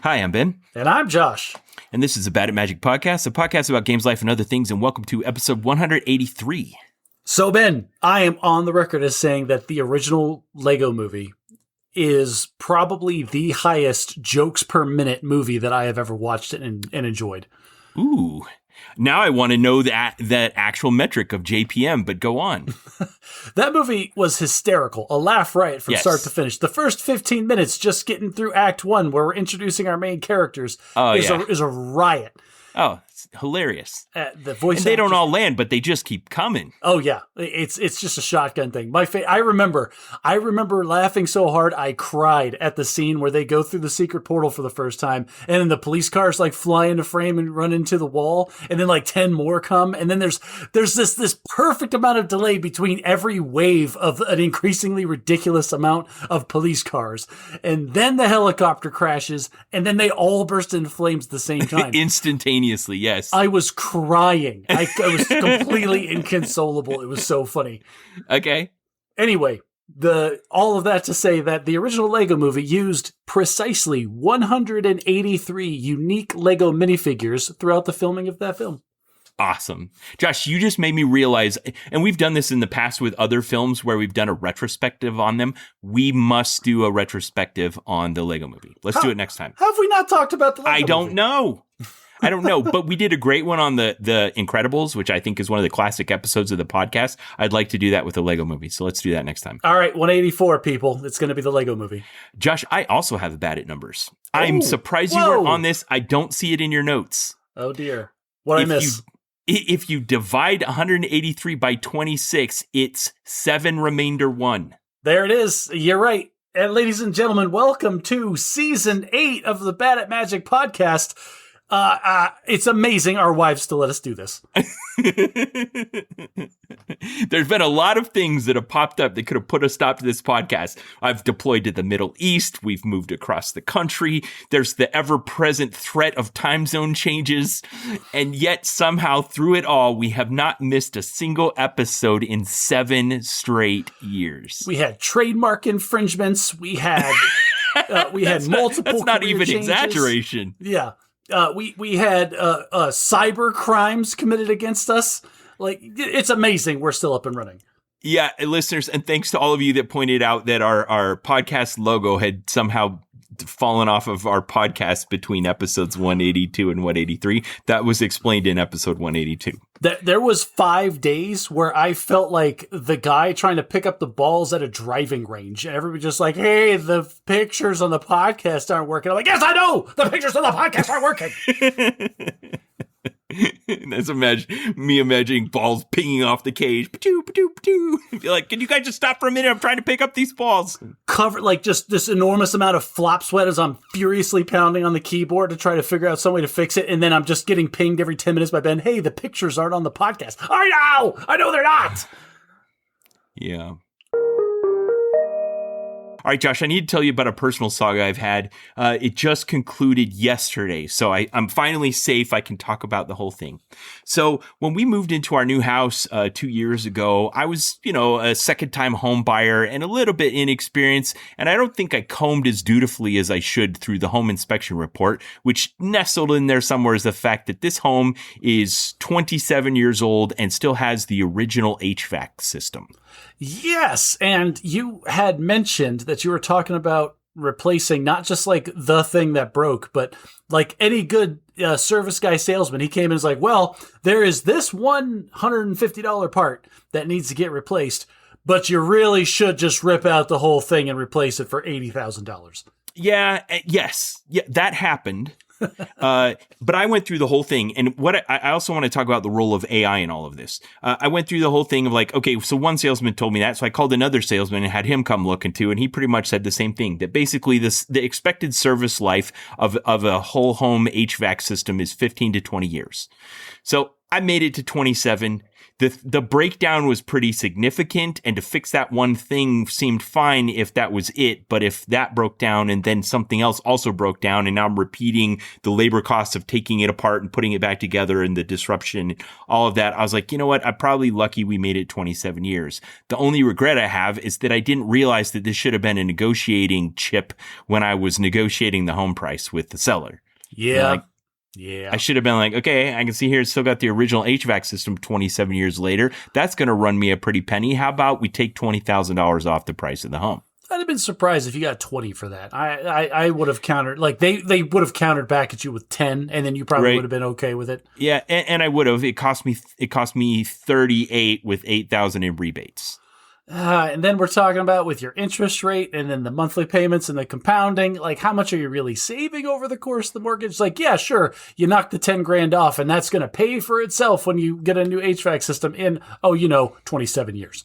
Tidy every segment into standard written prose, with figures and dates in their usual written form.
Hi, I'm Ben. And I'm Josh. And this is a Bad at Magic podcast, a podcast about games, life, and other things. And welcome to episode 183. So, Ben, I am on the record as saying that the original Lego movie is probably the highest jokes per minute movie that I have ever watched and enjoyed. Ooh. Now I want to know that actual metric of JPM, but go on. That movie was hysterical. A laugh riot from start to finish. The first 15 minutes just getting through Act 1 where we're introducing our main characters is a riot. Oh, it's hilarious. The voice and they don't all land, but they just keep coming. Oh yeah, it's just a shotgun thing. I remember laughing so hard I cried at the scene where they go through the secret portal for the first time, and then the police cars like fly into frame and run into the wall, and then like 10 more come, and then there's this perfect amount of delay between every wave of an increasingly ridiculous amount of police cars, and then the helicopter crashes, and then they all burst into flames at the same time. Instantaneously, yes. I was crying. I was completely inconsolable. It was so funny. Okay. Anyway, all of that to say that the original Lego movie used precisely 183 unique Lego minifigures throughout the filming of that film. Awesome. Josh, you just made me realize, and we've done this in the past with other films where we've done a retrospective on them. We must do a retrospective on the Lego movie. Let's do it next time. Have we not talked about the Lego movie? I don't know, but we did a great one on the Incredibles, which I think is one of the classic episodes of the podcast. I'd like to do that with the Lego movie, so let's do that next time. All right, 184 people. It's going to be the Lego movie. Josh, I also have a bad at numbers. I'm surprised you were on this. I don't see it in your notes. Oh, dear. What I miss? If you divide 183 by 26, it's 7 remainder 1. There it is. You're right. And ladies and gentlemen, welcome to Season 8 of the Bad at Magic podcast. It's amazing our wives still let us do this. There's been a lot of things that have popped up that could have put a stop to this podcast. I've deployed to the Middle East. We've moved across the country. There's the ever-present threat of time zone changes. And yet somehow through it all, we have not missed a single episode in 7 straight years. We had trademark infringements. We had multiple. That's not even changes. Exaggeration. Yeah. We had cyber crimes committed against us. Like, it's amazing we're still up and running. Yeah, listeners, and thanks to all of you that pointed out that our podcast logo had somehow fallen off of our podcast between episodes 182 and 183. That was explained in episode 182. There was 5 days where I felt like the guy trying to pick up the balls at a driving range. And everybody just like, hey, the pictures on the podcast aren't working. I'm like, yes, I know! The pictures on the podcast aren't working! That's me imagining balls pinging off the cage. Patoo, patoo, patoo. Be like, can you guys just stop for a minute? I'm trying to pick up these balls. Covered like just this enormous amount of flop sweat as I'm furiously pounding on the keyboard to try to figure out some way to fix it. And then I'm just getting pinged every 10 minutes by Ben. Hey, the pictures aren't on the podcast. I know they're not. Yeah. All right, Josh, I need to tell you about a personal saga I've had. It just concluded yesterday, so I'm finally safe. I can talk about the whole thing. So when we moved into our new house 2 years ago, I was, a second-time home buyer and a little bit inexperienced, and I don't think I combed as dutifully as I should through the home inspection report, which nestled in there somewhere is the fact that this home is 27 years old and still has the original HVAC system. Yes, and you had mentioned that you were talking about replacing not just like the thing that broke, but like any good service guy salesman. He came in and was like, well, there is this $150 part that needs to get replaced, but you really should just rip out the whole thing and replace it for $80,000. Yeah, yes. Yeah, that happened. But I went through the whole thing, and I also want to talk about the role of AI in all of this. I went through the whole thing of like, okay, so one salesman told me that, so I called another salesman and had him come look into, and he pretty much said the same thing, that basically the expected service life of a whole home HVAC system is 15 to 20 years. So I made it to 27. The breakdown was pretty significant, and to fix that one thing seemed fine if that was it. But if that broke down and then something else also broke down, and now I'm repeating the labor costs of taking it apart and putting it back together and the disruption, all of that, I was like, you know what? I'm probably lucky we made it 27 years. The only regret I have is that I didn't realize that this should have been a negotiating chip when I was negotiating the home price with the seller. Yeah. I should have been like, okay, I can see here it's still got the original HVAC system 27 years later. That's going to run me a pretty penny. How about we take $20,000 off the price of the home? I'd have been surprised if you got 20 for that. I would have countered, like they would have countered back at you with 10, and then you probably would have been okay with it. Yeah, and I would have. It cost me 38 with 8,000 in rebates. And then we're talking about with your interest rate and then the monthly payments and the compounding, like how much are you really saving over the course of the mortgage? Like, yeah, sure, you knock the 10 grand off and that's going to pay for itself when you get a new HVAC system in, 27 years.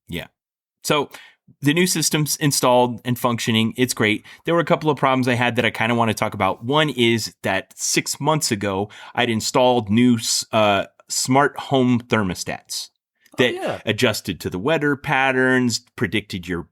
Yeah. So the new system's installed and functioning. It's great. There were a couple of problems I had that I kind of want to talk about. One is that 6 months ago, I'd installed new smart home thermostats that adjusted to the weather patterns, predicted your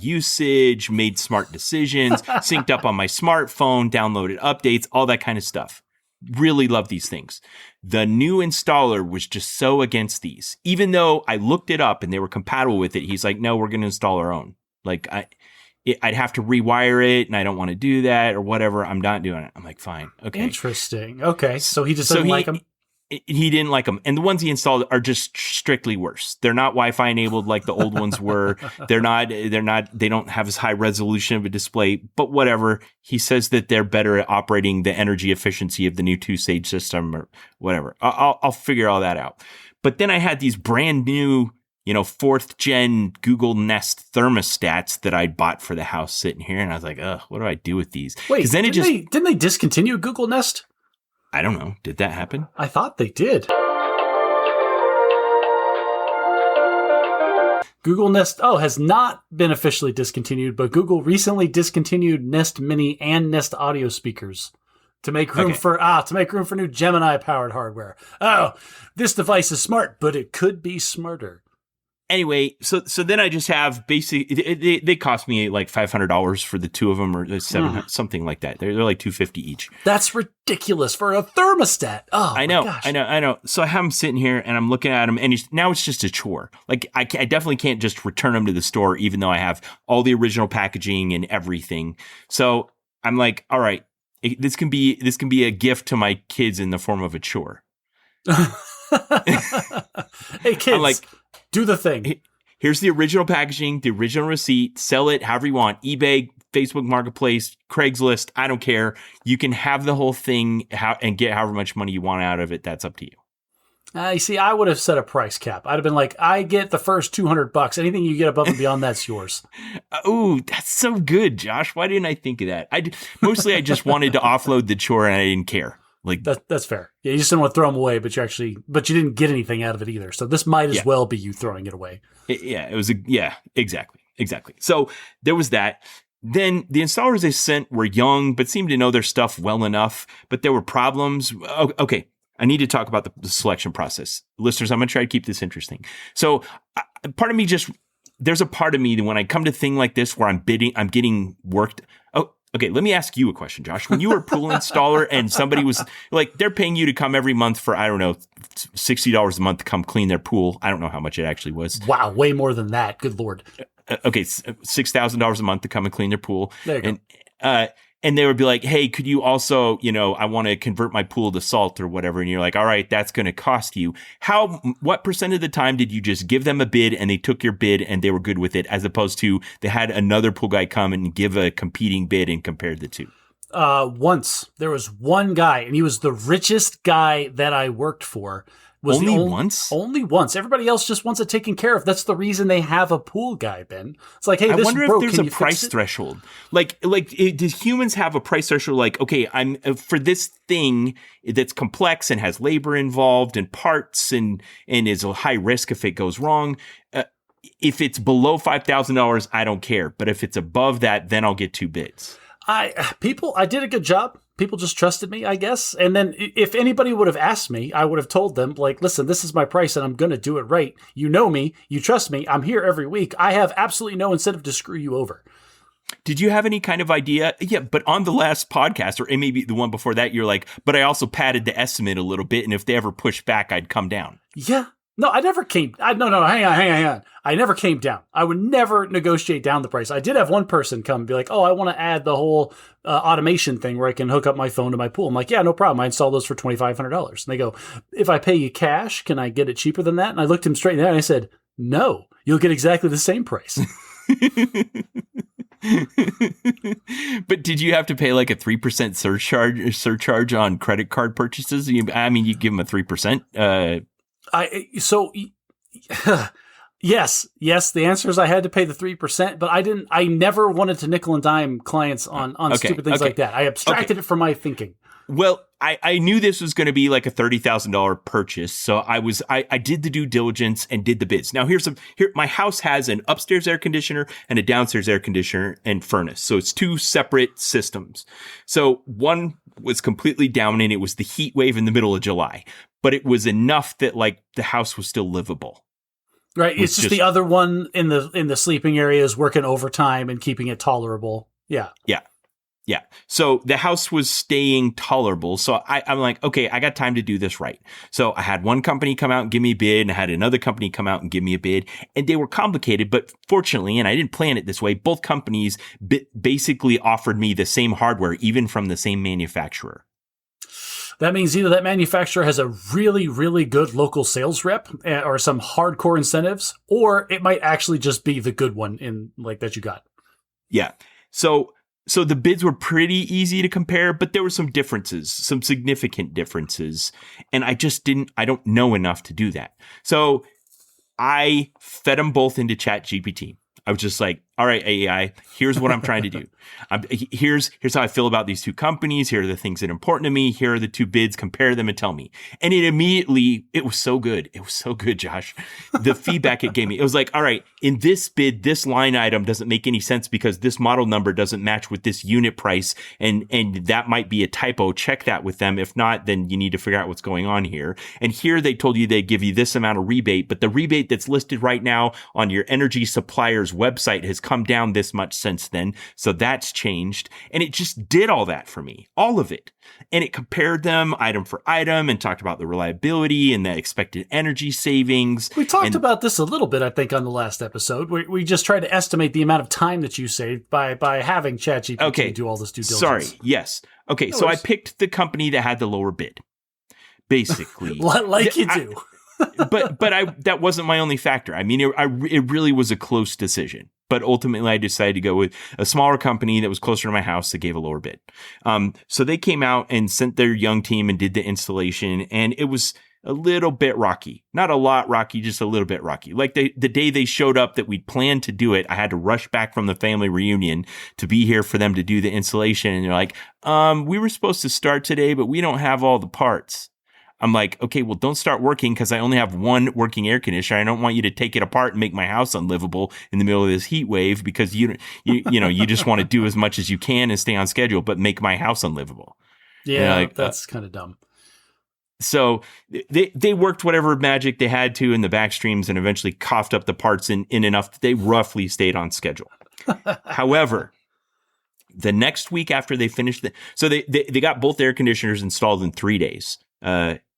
usage, made smart decisions, synced up on my smartphone, downloaded updates, all that kind of stuff. Really love these things. The new installer was just so against these. Even though I looked it up and they were compatible with it, he's like, no, we're going to install our own. Like I'd have to rewire it and I don't want to do that or whatever. I'm not doing it. I'm like, fine. Okay. Interesting. Okay. So he just doesn't like them? He didn't like them. And the ones he installed are just strictly worse. They're not Wi-Fi enabled like the old ones were. They don't have as high resolution of a display, but whatever. He says that they're better at operating the energy efficiency of the new two-stage system or whatever. I'll figure all that out. But then I had these brand new, 4th gen Google Nest thermostats that I bought for the house sitting here. And I was like, what do I do with these? Wait, didn't they discontinue Google Nest? I don't know. Did that happen? I thought they did. Google Nest has not been officially discontinued, but Google recently discontinued Nest Mini and Nest Audio speakers to make room for new Gemini powered hardware. Oh, this device is smart, but it could be smarter. Anyway, so then I just have basically they cost me like $500 for the two of them or $700, something like that. They're like $250 each. That's ridiculous for a thermostat. Oh, I know. So I have them sitting here and I'm looking at them, and now it's just a chore. Like I definitely can't just return them to the store, even though I have all the original packaging and everything. So I'm like, all right, this can be a gift to my kids in the form of a chore. Hey kids, I'm like, do the thing. Here's the original packaging, the original receipt. Sell it however you want. eBay, Facebook Marketplace, Craigslist. I don't care. You can have the whole thing and get however much money you want out of it. That's up to you. You see, I would have set a price cap. I'd have been like, I get the first $200. Anything you get above and beyond, that's yours. Oh, that's so good, Josh. Why didn't I think of that? I just wanted to offload the chore and I didn't care. Like that's fair. Yeah, you just didn't want to throw them away, but you didn't get anything out of it either. So this might as well be you throwing it away. Exactly. So there was that. Then the installers they sent were young, but seemed to know their stuff well enough. But there were problems. Okay, I need to talk about the selection process, listeners. I'm going to try to keep this interesting. So there's a part of me that when I come to a thing like this where I'm getting worked. Okay, let me ask you a question, Josh. When you were a pool installer and somebody was like, they're paying you to come every month for, I don't know, $60 a month to come clean their pool. I don't know how much it actually was. Wow, way more than that. Good Lord. Okay, $6,000 a month to come and clean their pool. There you go. And they would be like, hey, could you also, I want to convert my pool to salt or whatever. And you're like, all right, that's going to cost you. What % of the time did you just give them a bid and they took your bid and they were good with it, as opposed to they had another pool guy come and give a competing bid and compared the two? Once there was one guy, and he was the richest guy that I worked for. Once? Only once. Everybody else just wants it taken care of. That's the reason they have a pool guy, Ben. It's like, hey, I this wonder broke. if there's a price threshold. Do humans have a price threshold? Like, okay, I'm for this thing that's complex and has labor involved and parts and is a high risk if it goes wrong. If it's below $5,000, I don't care. But if it's above that, then I'll get two bids. I did a good job. people just trusted me, I guess. And then if anybody would have asked me, I would have told them, like, listen, this is my price and I'm going to do it right. You know me. You trust me. I'm here every week. I have absolutely no incentive to screw you over. Did you have any kind of idea? Yeah, but on the last podcast, or maybe the one before that, you're like, but I also padded the estimate a little bit, and if they ever push back, I'd come down. Yeah. No, I never came. No, hang on. I never came down. I would never negotiate down the price. I did have one person come and be like, oh, I want to add the whole automation thing where I can hook up my phone to my pool. I'm like, yeah, no problem. I install those for $2,500. And they go, if I pay you cash, can I get it cheaper than that? And I looked him straight in the eye and I said, no, you'll get exactly the same price. But did you have to pay like a 3% surcharge on credit card purchases? You give them a 3%. Yes. The answer is I had to pay the 3%, but I never wanted to nickel and dime clients on stupid things like that. I abstracted it from my thinking. Well, I knew this was going to be like a $30,000 purchase, so I did the due diligence and did the bids. Now here my house has an upstairs air conditioner and a downstairs air conditioner and furnace, so it's two separate systems. So one was completely down and it was the heat wave in the middle of July, but it was enough that like the house was still livable. Right, it's just the other one in the sleeping area is working overtime and keeping it tolerable. Yeah. Yeah. So the house was staying tolerable. So I'm like, okay, I got time to do this right. So I had one company come out and give me a bid, and I had another company come out and give me a bid, and they were complicated, but fortunately, and I didn't plan it this way, both companies basically offered me the same hardware, even from the same manufacturer. That means either that manufacturer has a really, really good local sales rep or some hardcore incentives, or it might actually just be the good one in like that you got. Yeah. So the bids were pretty easy to compare, but there were some differences, some significant differences. And I don't know enough to do that. So I fed them both into ChatGPT. I was just like, all right, AI, here's what I'm trying to do. Here's how I feel about these two companies. Here are the things that are important to me. Here are the two bids. Compare them and tell me. And it was so good. It was so good, Josh. The feedback it gave me, it was like, all right, in this bid, this line item doesn't make any sense because this model number doesn't match with this unit price. And that might be a typo. Check that with them. If not, then you need to figure out what's going on here. And here they told you they'd give you this amount of rebate, but the rebate that's listed right now on your energy supplier's website has come down this much since then. So that's changed. And it just did all that for me, all of it. And it compared them item for item and talked about the reliability and the expected energy savings. We talked about this a little bit, I think, on the last episode. We just tried to estimate the amount of time that you saved by having ChatGPT do all this due diligence. Sorry. Yes. Okay. So I picked the company that had the lower bid, basically. like you do. but that wasn't my only factor. I mean, it really was a close decision. But ultimately, I decided to go with a smaller company that was closer to my house that gave a lower bid. So they came out and sent their young team and did the installation, and it was a little bit rocky. Not a lot rocky, just a little bit rocky. Like the day they showed up that we'd planned to do it, I had to rush back from the family reunion to be here for them to do the installation. And they're like, we were supposed to start today, but we don't have all the parts. I'm like, okay, well, don't start working because I only have one working air conditioner. I don't want you to take it apart and make my house unlivable in the middle of this heat wave because you just want to do as much as you can and stay on schedule, but make my house unlivable. Yeah, like, that's kind of dumb. So they worked whatever magic they had to in the back streams and eventually coughed up the parts in enough that they roughly stayed on schedule. However, the next week after they finished so they got both air conditioners installed in 3 days.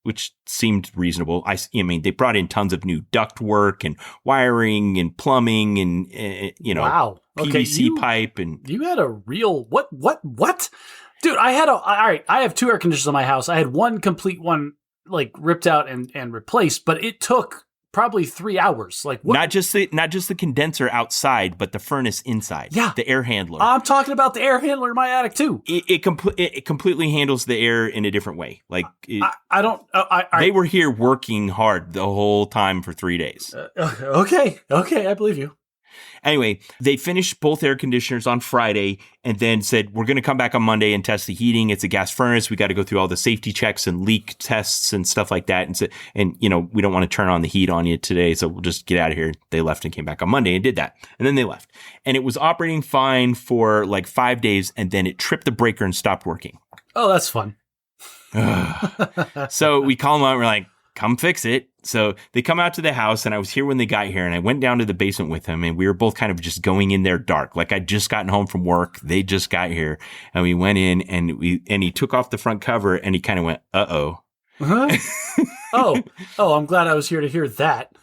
Which seemed reasonable. I mean, they brought in tons of new ductwork and wiring and plumbing and, wow. PVC pipe. And you had a real, what? Dude, I have two air conditioners in my house. I had one complete one, like ripped out and replaced, but it took probably 3 hours. Like what? Not just the condenser outside, but the furnace inside. Yeah, the air handler. I'm talking about the air handler in my attic too. It completely handles the air in a different way. Like they were here working hard the whole time for 3 days. Okay, I believe you. Anyway, they finished both air conditioners on Friday and then said, we're going to come back on Monday and test the heating. It's a gas furnace. We got to go through all the safety checks and leak tests and stuff like that. And we don't want to turn on the heat on you today. So we'll just get out of here. They left and came back on Monday and did that. And then they left. And it was operating fine for like 5 days. And then it tripped the breaker and stopped working. Oh, that's fun. So we call them out and we're like, come fix it. So they come out to the house, and I was here when they got here, and I went down to the basement with them, and we were both kind of just going in there dark. Like I'd just gotten home from work. They just got here, and we went in, and he took off the front cover, and he kind of went, uh-oh. Uh-huh. Oh, I'm glad I was here to hear that.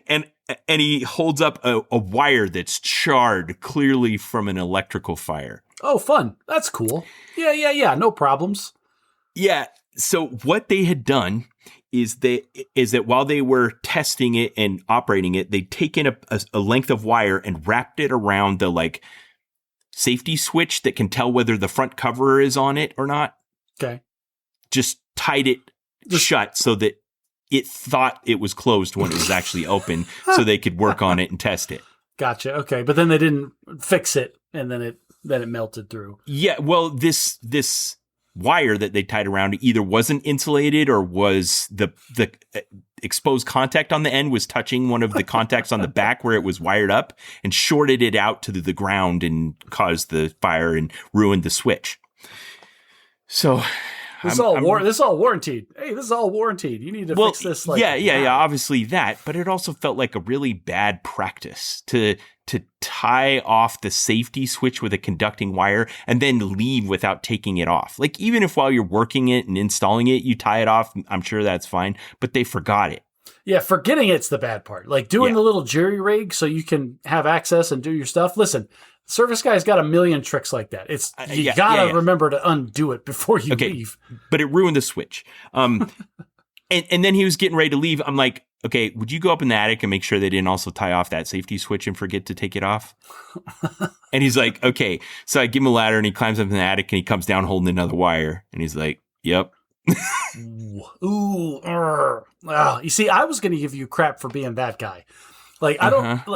And he holds up a wire that's charred clearly from an electrical fire. Oh, fun. That's cool. Yeah. No problems. Yeah. So what they had done is that while they were testing it and operating it, they'd taken a length of wire and wrapped it around the like safety switch that can tell whether the front cover is on it or not. Okay. Just tied it shut so that it thought it was closed when it was actually open, so they could work on it and test it. Gotcha. Okay. But then they didn't fix it, and then it melted through. Yeah. Well, this wire that they tied around it either wasn't insulated, or was the exposed contact on the end was touching one of the contacts on the back where it was wired up, and shorted it out to the ground and caused the fire and ruined the switch. So this is all warranted. Hey, this is all warranted. You need to fix this. Like, yeah. Obviously that, but it also felt like a really bad practice to tie off the safety switch with a conducting wire and then leave without taking it off. Like even if while you're working it and installing it, you tie it off, I'm sure that's fine, but they forgot it. Yeah, forgetting it's the bad part. Like doing the little jury rig so you can have access and do your stuff. Listen, service guy's got a million tricks like that. You gotta remember to undo it before you leave. But it ruined the switch. And then he was getting ready to leave. I'm like, okay, would you go up in the attic and make sure they didn't also tie off that safety switch and forget to take it off? And he's like, okay. So I give him a ladder, and he climbs up in the attic, and he comes down holding another wire. And he's like, yep. Ooh. You see, I was going to give you crap for being that guy. Like,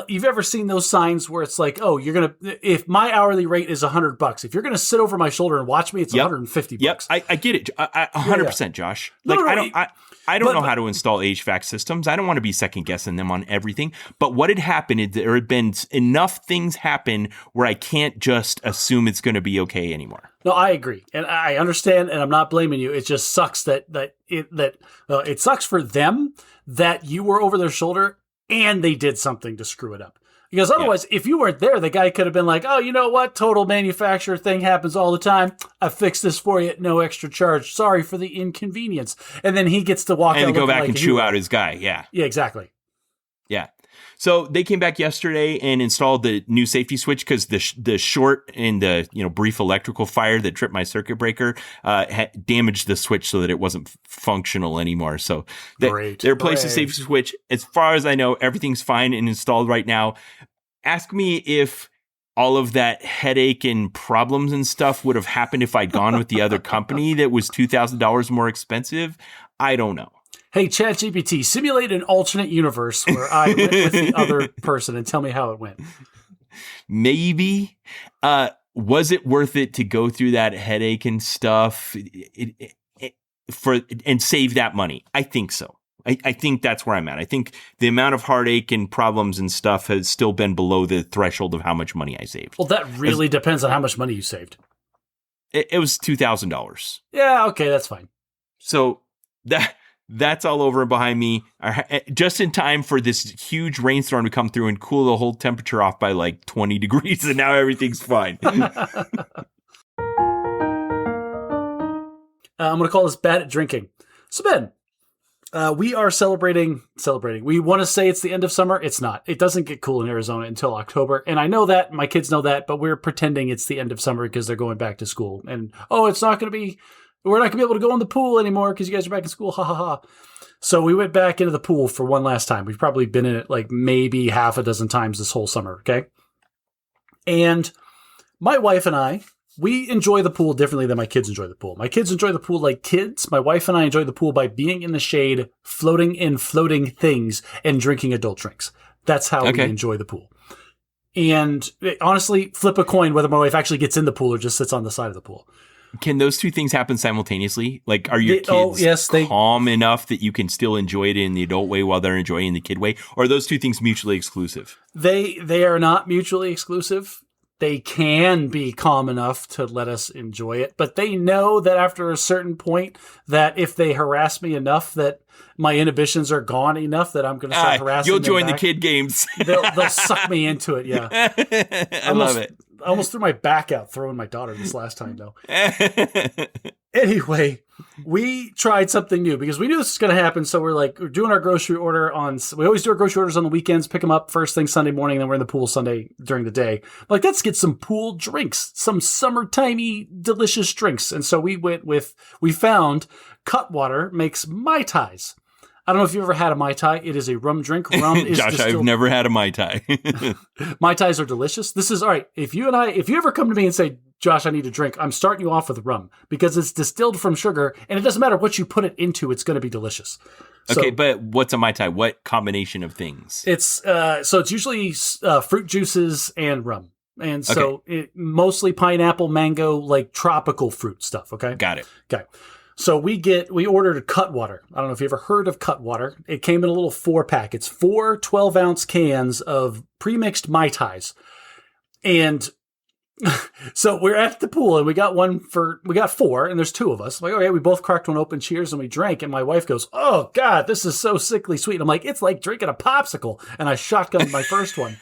you've ever seen those signs where it's like, oh, if my hourly rate is $100, if you're going to sit over my shoulder and watch me, it's $150. Yep. I get it. 100%, Josh. I don't know how to install HVAC systems. I don't want to be second guessing them on everything. But what had happened is there had been enough things happen where I can't just assume it's going to be okay anymore. No, I agree. And I understand, and I'm not blaming you. It just sucks that it sucks for them that you were over their shoulder and they did something to screw it up. Because otherwise, if you weren't there, the guy could have been like, oh, you know what? Total manufacturer thing happens all the time. I fixed this for you at no extra charge. Sorry for the inconvenience. And then he gets to walk out and go back and chew out his guy. Yeah. Yeah, exactly. Yeah. So they came back yesterday and installed the new safety switch because the short and the brief electrical fire that tripped my circuit breaker damaged the switch so that it wasn't functional anymore. So they replaced the safety switch. As far as I know, everything's fine and installed right now. Ask me if all of that headache and problems and stuff would have happened if I'd gone with the other company that was $2,000 more expensive. I don't know. Hey, ChatGPT, simulate an alternate universe where I went with the other person and tell me how it went. Maybe. Was it worth it to go through that headache and stuff and save that money? I think so. I think that's where I'm at. I think the amount of heartache and problems and stuff has still been below the threshold of how much money I saved. Well, that really depends on how much money you saved. It was $2,000. Yeah, okay, that's fine. So that's all over and behind me, just in time for this huge rainstorm to come through and cool the whole temperature off by like 20 degrees, and now everything's fine. I'm going to call this bad at drinking. So, Ben, we are celebrating. We want to say it's the end of summer. It's not. It doesn't get cool in Arizona until October. And I know that. My kids know that. But we're pretending it's the end of summer because they're going back to school. And, it's not going to be... We're not going to be able to go in the pool anymore because you guys are back in school. Ha, ha, ha. So we went back into the pool for one last time. We've probably been in it like maybe half a dozen times this whole summer, okay? And my wife and I, we enjoy the pool differently than my kids enjoy the pool. My kids enjoy the pool like kids. My wife and I enjoy the pool by being in the shade, floating in floating things, and drinking adult drinks. That's how we enjoy the pool. And honestly, flip a coin whether my wife actually gets in the pool or just sits on the side of the pool. Can those two things happen simultaneously? Like, are your kids calm enough that you can still enjoy it in the adult way while they're enjoying the kid way? Or are those two things mutually exclusive? They are not mutually exclusive. they can be calm enough to let us enjoy it, but they know that after a certain point that if they harass me enough that my inhibitions are gone enough that I'm going to start harassing You'll them join back. the kid games. They'll suck me into it, yeah. I love it. I almost threw my back out throwing my daughter this last time, though. Anyway, we tried something new because we knew this was going to happen. So we're doing our grocery order we always do our grocery orders on the weekends, pick them up first thing Sunday morning, then we're in the pool Sunday during the day. Let's get some pool drinks, some summertimey delicious drinks. And so we found Cutwater makes Mai Tais. I don't know if you've ever had a Mai Tai. It is a rum drink. Rum is Josh, distilled. I've never had a Mai Tai. Mai Tais are delicious. This is all right. If you ever come to me and say, Josh, I need a drink, I'm starting you off with rum because it's distilled from sugar and it doesn't matter what you put it into, it's going to be delicious. Okay, but what's a Mai Tai? What combination of things? It's usually fruit juices and rum. And so it mostly pineapple, mango, like tropical fruit stuff. Okay. Got it. Okay. So we ordered a Cutwater. I don't know if you ever heard of Cutwater. It came in a little 4-pack. It's 4 12-ounce cans of pre-mixed Mai Tais. And so we're at the pool and we got 4 and there's 2 of us. I'm like, okay, we both cracked one open, cheers, and we drank. And my wife goes, oh God, this is so sickly sweet. And I'm like, it's like drinking a popsicle. And I shotgunned my first one.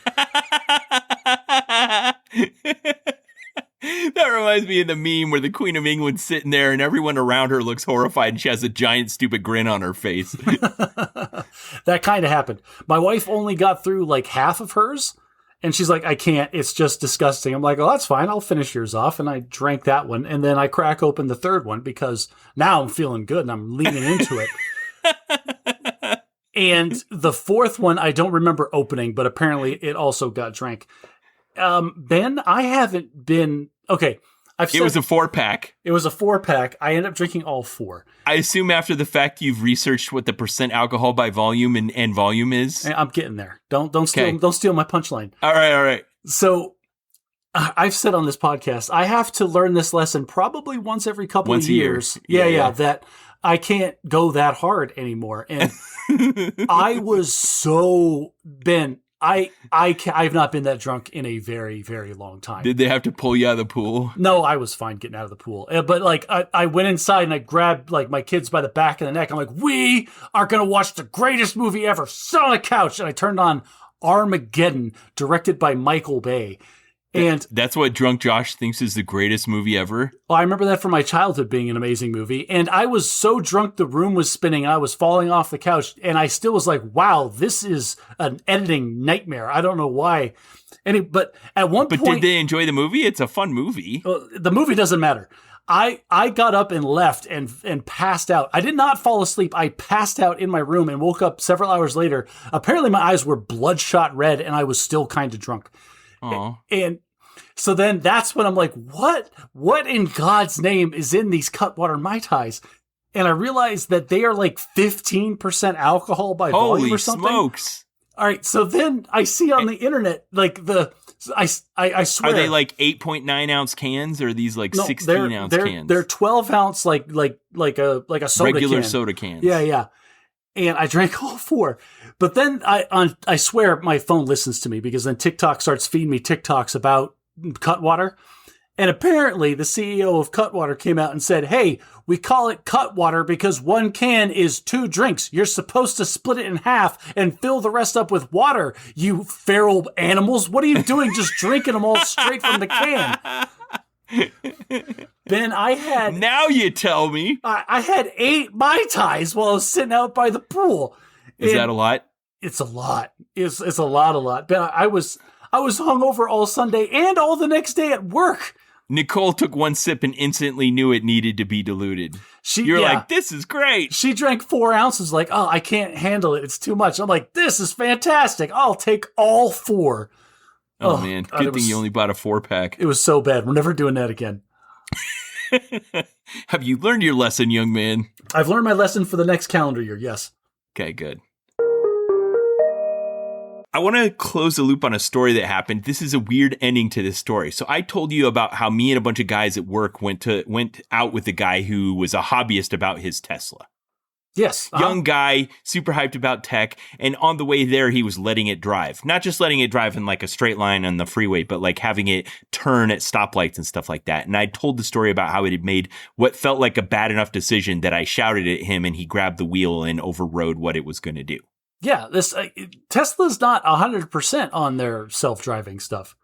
That reminds me of the meme where the Queen of England's sitting there and everyone around her looks horrified and she has a giant stupid grin on her face. That kind of happened. My wife only got through like half of hers and she's like, I can't. It's just disgusting. I'm like, oh, that's fine. I'll finish yours off. And I drank that one. And then I crack open the third one because now I'm feeling good and I'm leaning into it. And the fourth one, I don't remember opening, but apparently it also got drank. Ben, I haven't been... Okay, it was a 4-pack. It was a 4-pack. I ended up drinking all 4. I assume after the fact you've researched what the percent alcohol by volume and volume is. I'm getting there. Don't steal my punchline. All right. So I've said on this podcast, I have to learn this lesson probably once every couple of years. Yeah, that I can't go that hard anymore. And I was so Ben. I've not been that drunk in a very, very long time. Did they have to pull you out of the pool? No, I was fine getting out of the pool. But I went inside and I grabbed my kids by the back of the neck. I'm like, we are going to watch the greatest movie ever. Sit on the couch. And I turned on Armageddon, directed by Michael Bay. And that's what Drunk Josh thinks is the greatest movie ever. Well, I remember that from my childhood being an amazing movie. And I was so drunk the room was spinning and I was falling off the couch. And I still was like, wow, this is an editing nightmare. I don't know why. But at one point... But did they enjoy the movie? It's a fun movie. The movie doesn't matter. I got up and left and passed out. I did not fall asleep. I passed out in my room and woke up several hours later. Apparently my eyes were bloodshot red and I was still kind of drunk. Aww. And so then that's when I'm like, what in God's name is in these Cutwater Mai Tais? And I realized that they are like 15% alcohol by volume or something. Holy smokes. All right. So then I see on the internet, like I swear. Are they like 8.9 ounce cans or are these like 16 ounce cans? They're 12 ounce, like a soda regular can. soda cans. Yeah. And I drank all 4. But then I swear my phone listens to me because then TikTok starts feeding me TikToks about Cutwater. And apparently the CEO of Cutwater came out and said, hey, we call it Cutwater because 1 can is 2 drinks. You're supposed to split it in half and fill the rest up with water, you feral animals. What are you doing just drinking them all straight from the can? Ben, Now you tell me. I had 8 Mai Tais while I was sitting out by the pool. Is that a lot? It's a lot. It's a lot. Ben, I was hungover all Sunday and all the next day at work. Nicole took 1 sip and instantly knew it needed to be diluted. You're like, this is great. She drank 4 ounces like, oh, I can't handle it. It's too much. I'm like, this is fantastic. I'll take all 4. Oh man, good thing you only bought a 4-pack. It was so bad. We're never doing that again. Have you learned your lesson, young man? I've learned my lesson for the next calendar year, yes. Okay, good. I want to close the loop on a story that happened. This is a weird ending to this story. So I told you about how me and a bunch of guys at work went out with a guy who was a hobbyist about his Tesla. Yes. Young guy, super hyped about tech. And on the way there, he was letting it drive. Not just letting it drive in like a straight line on the freeway, but like having it turn at stoplights and stuff like that. And I told the story about how it had made what felt like a bad enough decision that I shouted at him and he grabbed the wheel and overrode what it was going to do. Yeah, Tesla's not 100% on their self-driving stuff.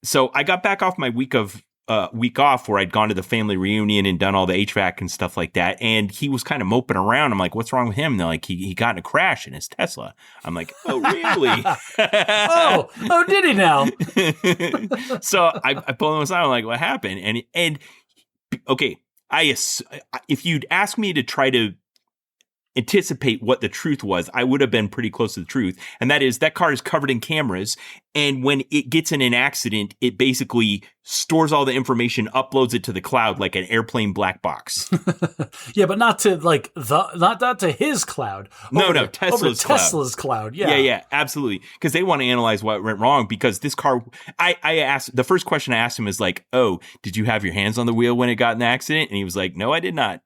So I got back off my week off where I'd gone to the family reunion and done all the HVAC and stuff like that. And he was kind of moping around. I'm like, what's wrong with him? And they're like, he got in a crash in his Tesla. I'm like, oh, really? oh, did he now? So I pulled him aside. I'm like, what happened? And okay, if you'd asked me to try to anticipate what the truth was, I would have been pretty close to the truth. And that is that car is covered in cameras. And when it gets in an accident, it basically stores all the information, uploads it to the cloud like an airplane black box. Yeah, but not to like not to his cloud. No, Tesla's cloud. Yeah, absolutely. Because they want to analyze what went wrong. Because this car, I asked, the first question I asked him is like, oh, did you have your hands on the wheel when it got in the accident? And he was like, no, I did not.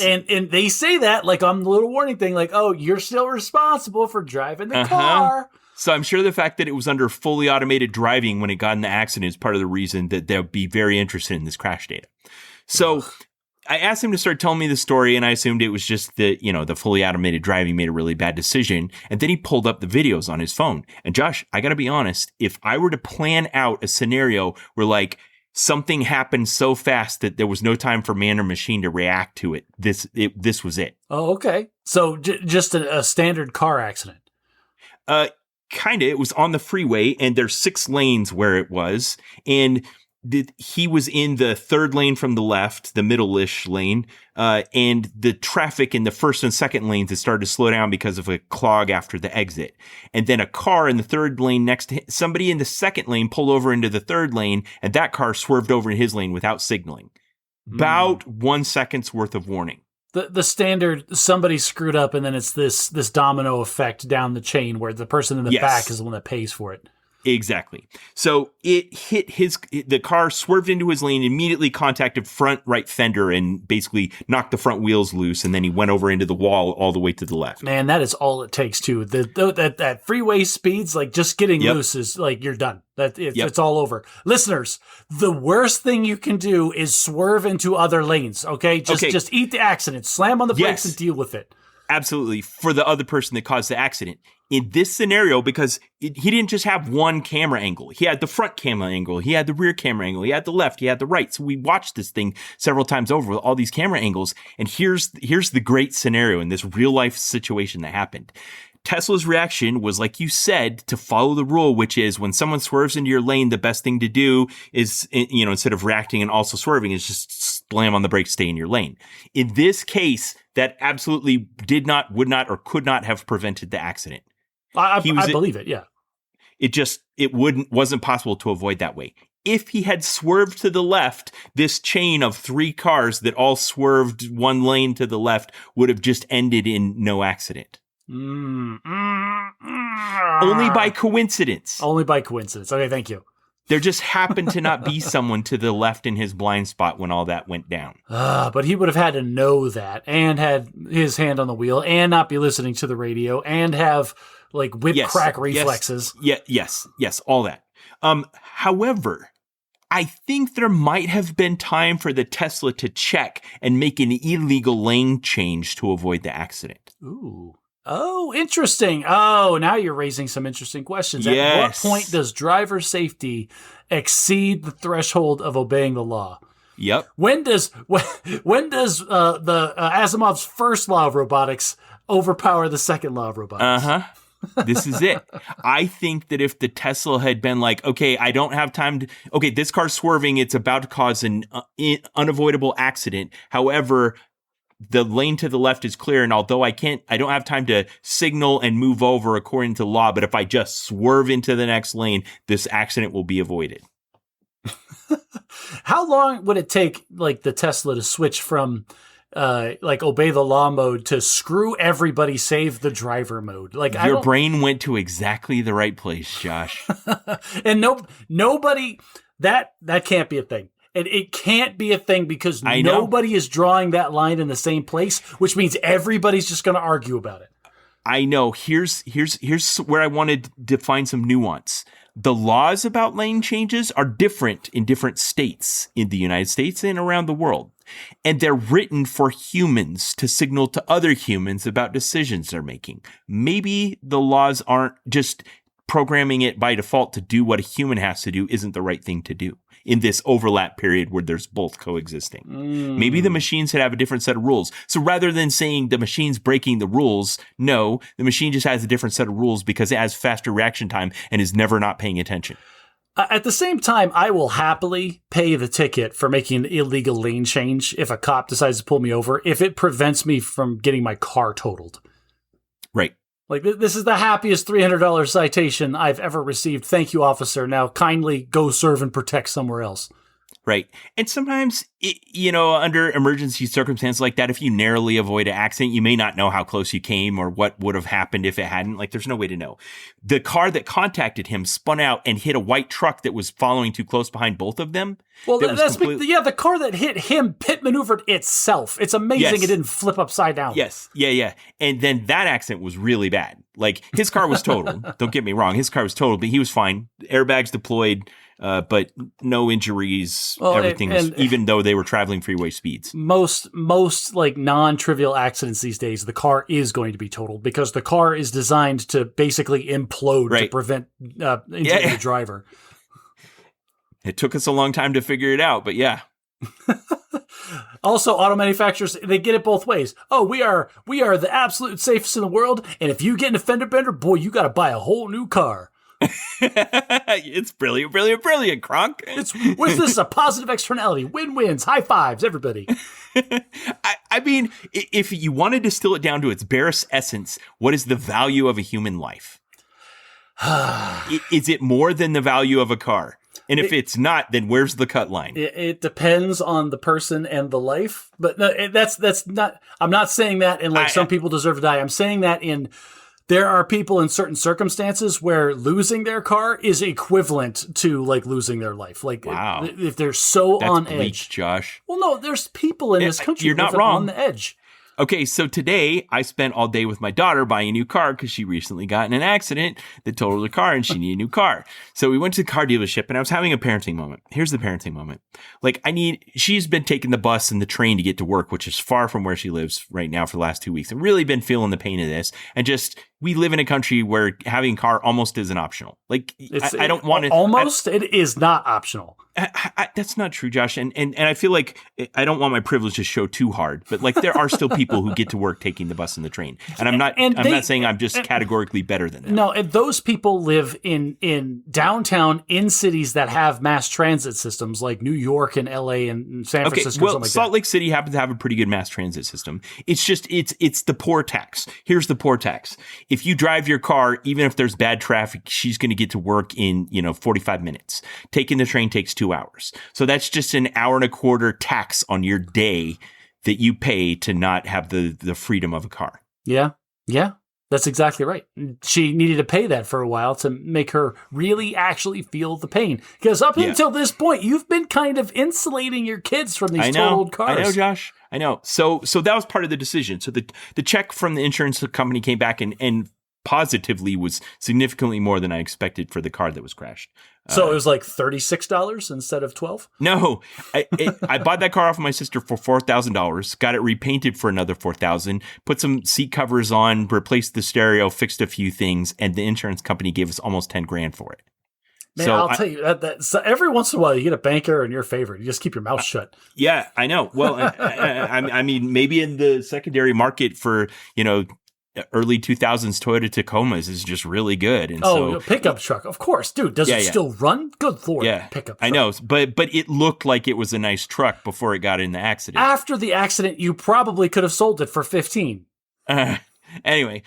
And they say that like on the little warning thing, like, oh, you're still responsible for driving the car. So I'm sure the fact that it was under fully automated driving when it got in the accident is part of the reason that they'll be very interested in this crash data. So I asked him to start telling me the story, and I assumed it was just that, the fully automated driving made a really bad decision. And then he pulled up the videos on his phone. And Josh, I got to be honest, if I were to plan out a scenario where like something happened so fast that there was no time for man or machine to react to it, this was it. Oh, okay. So just a standard car accident. Kind of. It was on the freeway, and there's 6 lanes where it was, and he was in the third lane from the left, the middle-ish lane, and the traffic in the first and second lanes had started to slow down because of a clog after the exit. And then a car in the third lane next to him, somebody in the second lane pulled over into the third lane, and that car swerved over in his lane without signaling. About 1 second's worth of warning. The standard, somebody screwed up, and then it's this domino effect down the chain where the person in the back is the one that pays for it. Exactly. So it hit the car swerved into his lane, immediately contacted front right fender and basically knocked the front wheels loose. And then he went over into the wall all the way to the left. Man, that is all it takes too. That freeway speeds, like just getting loose is like, you're done. It's all over. Listeners, the worst thing you can do is swerve into other lanes. Okay. Just eat the accident, slam on the brakes and deal with it. Absolutely. For the other person that caused the accident. In this scenario, because he didn't just have one camera angle. He had the front camera angle. He had the rear camera angle. He had the left. He had the right. So we watched this thing several times over with all these camera angles. And here's the great scenario in this real life situation that happened. Tesla's reaction was, like you said, to follow the rule, which is when someone swerves into your lane, the best thing to do is, instead of reacting and also swerving, is just slam on the brakes, stay in your lane. In this case, that absolutely would not, or could not have prevented the accident. I believe it. Yeah. It wasn't possible to avoid that way. If he had swerved to the left, this chain of 3 cars that all swerved one lane to the left would have just ended in no accident. Only by coincidence. Only by coincidence. Okay, thank you. There just happened to not be someone to the left in his blind spot when all that went down. But he would have had to know that and had his hand on the wheel and not be listening to the radio and have like whip crack reflexes. Yes, all that. However, I think there might have been time for the Tesla to check and make an illegal lane change to avoid the accident. Ooh. Oh, interesting. Oh, now you're raising some interesting questions. Yes. At what point does driver safety exceed the threshold of obeying the law? Yep. When does Asimov's first law of robotics overpower the second law of robotics? This is it. I think that if the Tesla had been like, okay, I don't have time to, okay, this car's swerving, it's about to cause an unavoidable accident. However, the lane to the left is clear, and although I don't have time to signal and move over according to law, but if I just swerve into the next lane, this accident will be avoided. How long would it take, like, the Tesla to switch from, obey the law mode to screw everybody, save the driver mode? Like, your brain went to exactly the right place, Josh. And nobody, that can't be a thing. And it can't be a thing because I know. nobody is drawing that line in the same place, which means everybody's just going to argue about it. I know. Here's where I wanted to find some nuance. The laws about lane changes are different in different states in the United States and around the world. And they're written for humans to signal to other humans about decisions they're making. Maybe the laws aren't just programming it by default to do what a human has to do isn't the right thing to do in this overlap period where there's both coexisting. Maybe the machine should have a different set of rules. So rather than saying the machine's breaking the rules, no, the machine just has a different set of rules because it has faster reaction time and is never not paying attention. At the same time, I will happily pay the ticket for making an illegal lane change if a cop decides to pull me over, if it prevents me from getting my car totaled. Right. Like, this is the happiest $300 citation I've ever received. Thank you, officer. Now kindly go serve and protect somewhere else. Right. And sometimes, under emergency circumstances like that, if you narrowly avoid an accident, you may not know how close you came or what would have happened if it hadn't. Like, there's no way to know. The car that contacted him spun out and hit a white truck that was following too close behind both of them. Well, the car that hit him pit maneuvered itself. It's amazing it didn't flip upside down. Yes. Yeah. And then that accident was really bad. Like, his car was totaled. Don't get me wrong. His car was totaled, but he was fine. Airbags deployed. But no injuries, everything was, even though they were traveling freeway speeds. Most like non-trivial accidents these days, the car is going to be totaled because the car is designed to basically implode to prevent injury to the driver. It took us a long time to figure it out, but yeah. Also, auto manufacturers, they get it both ways. Oh, we are the absolute safest in the world, and if you get in a fender bender, boy, you got to buy a whole new car. It's brilliant, Kronk. This is a positive externality. Win-wins, high fives, everybody. I mean, if you want to distill it down to its barest essence, what is the value of a human life? Is it more than the value of a car? And if it's not, then where's the cut line? It depends on the person and the life. But no, that's not. I'm not saying that in some people deserve to die. I'm saying that in. There are people in certain circumstances where losing their car is equivalent to like losing their life. Like, wow. If they're so That's on bleak, edge. Josh. Well, no, there's people in this country You're not wrong. on the edge. Okay, so today I spent all day with my daughter buying a new car because she recently got in an accident that totaled her car and she needed a new car. So we went to the car dealership and I was having a parenting moment. Here's the parenting moment. Like she's been taking the bus and the train to get to work, which is far from where she lives right now for the last 2 weeks, and really been feeling the pain of this. And just, we live in a country where having a car almost isn't optional. Like, I don't want to. Almost? It is not optional. That's not true, Josh. And I feel like I don't want my privilege to show too hard, but like there are still people who get to work taking the bus and the train. And I'm not saying I'm just categorically better than them. No, and those people live in downtown, in cities that have mass transit systems like New York and LA and San Francisco. Well, Salt Lake City happens to have a pretty good mass transit system. It's just, it's the poor tax. Here's the poor tax. If you drive your car, even if there's bad traffic, she's going to get to work in, 45 minutes. Taking the train takes 2 hours. So that's just an hour and a quarter tax on your day that you pay to not have the freedom of a car. Yeah. That's exactly right. She needed to pay that for a while to make her really actually feel the pain. Because up until this point, you've been kind of insulating your kids from these totaled cars. I know, Josh. I know. So that was part of the decision. So the check from the insurance company came back and positively was significantly more than I expected for the car that was crashed. So it was like $36 instead of $12? No, I bought that car off of my sister for $4,000, got it repainted for another $4,000, put some seat covers on, replaced the stereo, fixed a few things, and the insurance company gave us almost $10,000 for it. Man, I'll tell you that so every once in a while you get a banker in your favor. You just keep your mouth shut. Yeah, I know. Well, I mean, maybe in the secondary market for, early 2000s Toyota Tacomas is just really good. And a pickup truck. Of course, dude. Does it still run? Good Lord. Yeah, pickup truck. I know. But it looked like it was a nice truck before it got in the accident. After the accident, you probably could have sold it for $15,000. Anyway,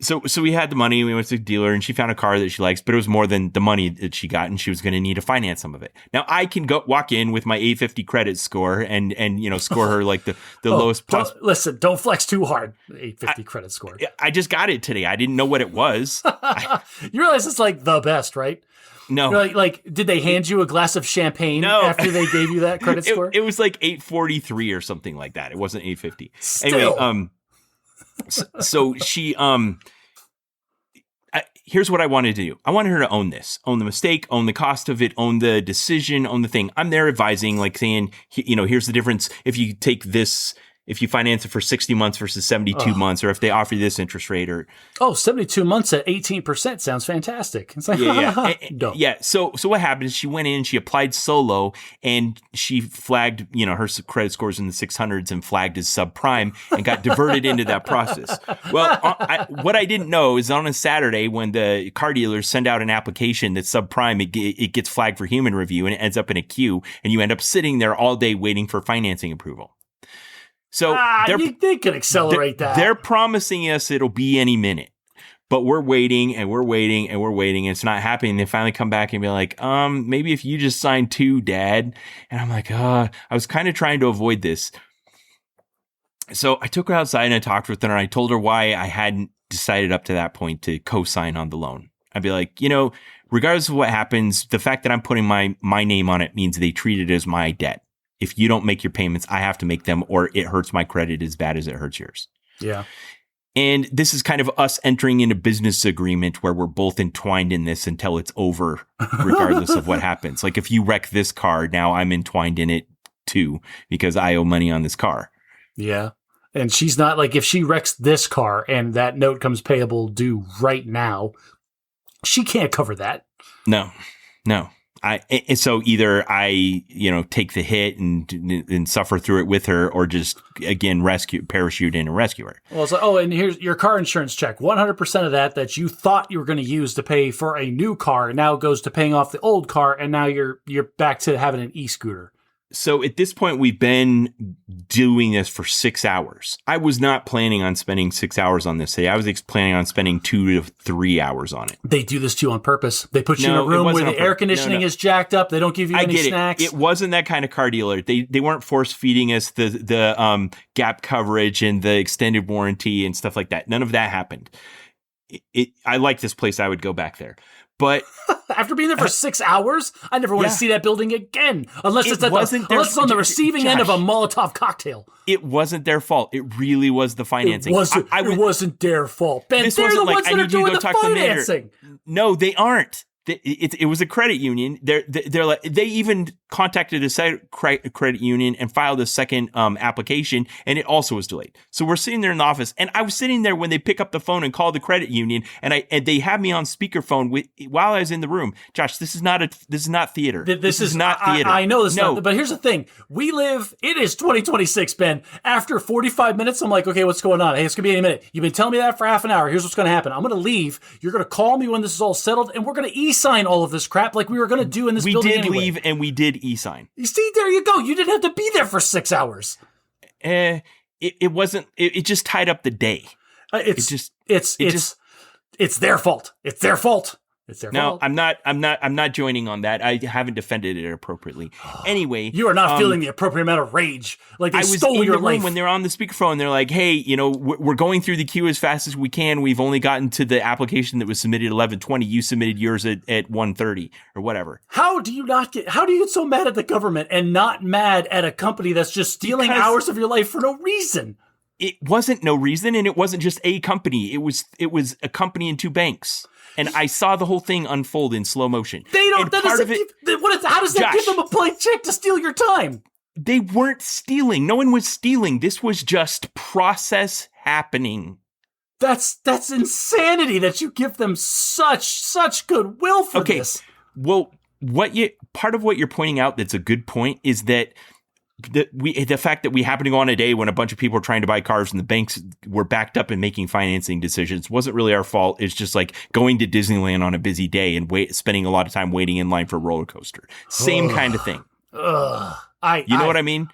So we had the money. We went to the dealer, and she found a car that she likes, but it was more than the money that she got, and she was going to need to finance some of it. Now I can walk in with my 850 credit score and score her like the lowest possible. Listen, don't flex too hard. 850 credit score. I just got it today. I didn't know what it was. You realize it's like the best, right? No. Like, did they hand you a glass of champagne after they gave you that credit score? It was like 843 or something like that. It wasn't 850. Still. Anyway, so she here's what I wanted to do. I wanted her to own this, own the mistake, own the cost of it, own the decision, own the thing. I'm there advising, like saying, here's the difference if you take this, if you finance it for 60 months versus 72 months, or if they offer you this interest rate, or 72 months at 18% sounds fantastic. It's like, yeah. So what happened is she went in, she applied solo, and she flagged, her credit scores in the 600s and flagged as subprime and got diverted into that process. Well, what I didn't know is on a Saturday when the car dealers send out an application that's subprime, it gets flagged for human review and it ends up in a queue, and you end up sitting there all day waiting for financing approval. So they can accelerate that. They're promising us it'll be any minute, but we're waiting and we're waiting and we're waiting. And it's not happening. They finally come back and be like, maybe if you just sign 2, Dad. And I'm like, I was kind of trying to avoid this. So I took her outside and I talked with her, and I told her why I hadn't decided up to that point to co-sign on the loan. I'd be like, regardless of what happens, the fact that I'm putting my name on it means they treat it as my debt. If you don't make your payments, I have to make them, or it hurts my credit as bad as it hurts yours. Yeah. And this is kind of us entering in a business agreement where we're both entwined in this until it's over, regardless of what happens. Like if you wreck this car, now I'm entwined in it too, because I owe money on this car. Yeah. And she's not like, if she wrecks this car and that note comes payable due right now, she can't cover that. No. So either I, take the hit and suffer through it with her, or just again parachute in and rescue her. Well, it's like, and here's your car insurance check. 100% of that you thought you were going to use to pay for a new car now goes to paying off the old car, and now you're back to having an e-scooter. So at this point, we've been doing this for 6 hours. I was not planning on spending 6 hours on this today. I was planning on spending 2 to 3 hours on it. They do this to you on purpose. They put you in a room where the air conditioning is jacked up. They don't give you any snacks. It wasn't that kind of car dealer. They weren't force feeding us the gap coverage and the extended warranty and stuff like that. None of that happened. I like this place. I would go back there. But after being there for 6 hours, I never want to see that building again, unless it's on the receiving end of a Molotov cocktail. It wasn't their fault. It really was the financing. It wasn't their fault. Ben, they're the ones that are doing the financing. No, they aren't. It was a credit union. They're like, they even contacted a second credit union and filed a second application, and it also was delayed. So we're sitting there in the office, and I was sitting there when they pick up the phone and call the credit union, and they have me on speakerphone while I was in the room. Josh, this is not theater. This is not theater. I know this, but here's the thing: it is 2026, Ben. After 45 minutes, I'm like, okay, what's going on? Hey, it's gonna be any minute. You've been telling me that for half an hour. Here's what's gonna happen. I'm gonna leave. You're gonna call me when this is all settled, and we're gonna e-sign all of this crap like we were gonna do in this building anyway. We did leave, and we did e-sign. You see, there you go. You didn't have to be there for 6 hours. It wasn't. It just tied up the day. It's their fault. It's their fault. It's their fault. No, I'm not joining on that. I haven't defended it appropriately. Anyway, you are not feeling the appropriate amount of rage. Like they stole your life. When they're on the speakerphone, they're like, "Hey, we're going through the queue as fast as we can. We've only gotten to the application that was submitted at 11:20. You submitted yours at 1:30 or whatever." How do you get so mad at the government and not mad at a company that's just stealing hours of your life for no reason? It wasn't no reason, and it wasn't just a company. It was a company and 2 banks. And I saw the whole thing unfold in slow motion. They don't. How does that give them a blank check to steal your time? They weren't stealing. No one was stealing. This was just process happening. That's insanity that you give them such goodwill for this. Well, part of what you're pointing out that's a good point is that the fact that we happened to go on a day when a bunch of people were trying to buy cars and the banks were backed up and making financing decisions wasn't really our fault. It's just like going to Disneyland on a busy day and spending a lot of time waiting in line for a roller coaster. Same kind of thing. You know what I mean?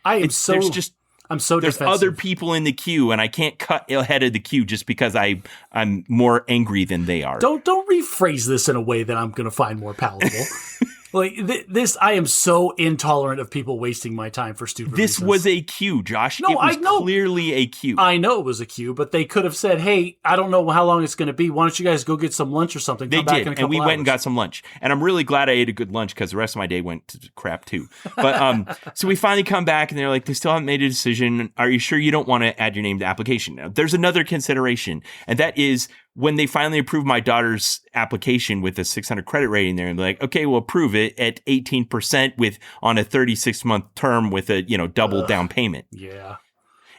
I'm so There's defensive. other people in the queue, and I can't cut ahead of the queue just because I'm more angry than they are. Don't rephrase this in a way that I'm going to find more palatable. Like this, I am so intolerant of people wasting my time for stupid This reasons. was a queue, Josh. No, it was I know. clearly a queue. I know it was a queue, but they could have said, "Hey, I don't know how long it's going to be. Why don't you guys go get some lunch or something?" They Come back did, in a couple and we hours. went and got some lunch. And I'm really glad I ate a good lunch because the rest of my day went to crap too. But so we finally come back, and they're like, they still haven't made a decision. Are you sure you don't want to add your name to the application? Now, there's another consideration, and that is when they finally approved my daughter's application with a 600 credit rating there, and they're like, okay, we'll approve it at 18% with on a 36-month term with a double down payment. Yeah.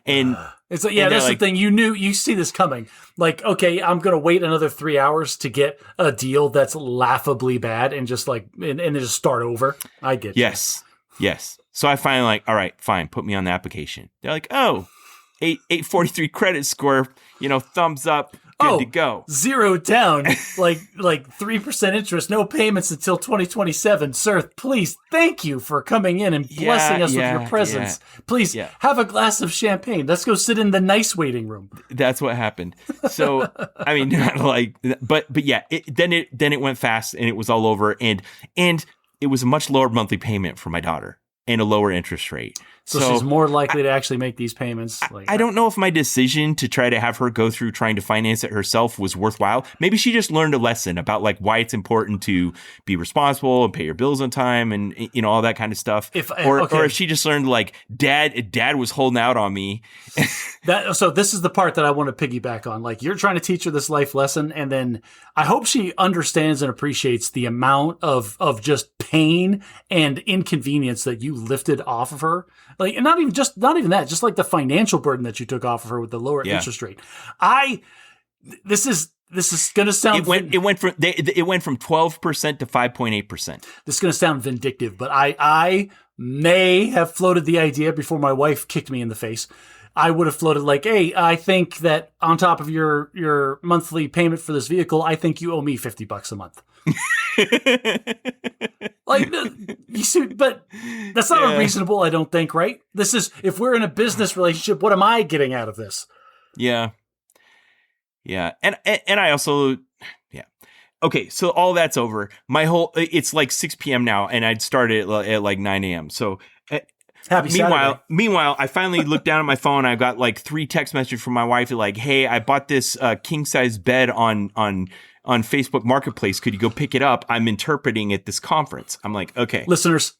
And it's like, yeah, that's the thing. You see this coming. Like, okay, I'm going to wait another 3 hours to get a deal that's laughably bad and just like, and then just start over. I get you. Yes. So I finally like, all right, fine, put me on the application. They're like, oh, 843 credit score, thumbs up. Good to go. 0 down, like 3% interest, no payments until 2027. Sir, please, thank you for coming in and blessing us with your presence. Please have a glass of champagne. Let's go sit in the nice waiting room. That's what happened. So I mean, but yeah, then it went fast and it was all over, and it was a much lower monthly payment for my daughter and a lower interest rate. So she's more likely to actually make these payments. I don't know if my decision to try to have her go through trying to finance it herself was worthwhile. Maybe she just learned a lesson about like why it's important to be responsible and pay your bills on time and all that kind of stuff. Or if she just learned like dad was holding out on me. So this is the part that I want to piggyback on. Like, you're trying to teach her this life lesson, and then I hope she understands and appreciates the amount of just pain and inconvenience that you lifted off of her. Like, and not even that, just like the financial burden that you took off of her with the lower interest rate. This is going to sound. It went from 12% to 5.8%. This is going to sound vindictive, but I may have floated the idea before my wife kicked me in the face. I would have floated like, hey, I think that on top of your monthly payment for this vehicle, I think you owe me $50 a month. Like, you see, but that's not unreasonable, I don't think, right? This is, if we're in a business relationship, what am I getting out of this? Yeah. And I also, okay, so all that's over. It's like 6 p.m. now, and I'd started at like 9 a.m. So Meanwhile, I finally looked down at my phone. I got like 3 text messages from my wife like, hey, I bought this king size bed on Facebook Marketplace. Could you go pick it up? I'm interpreting at this conference. I'm like, okay. Listeners,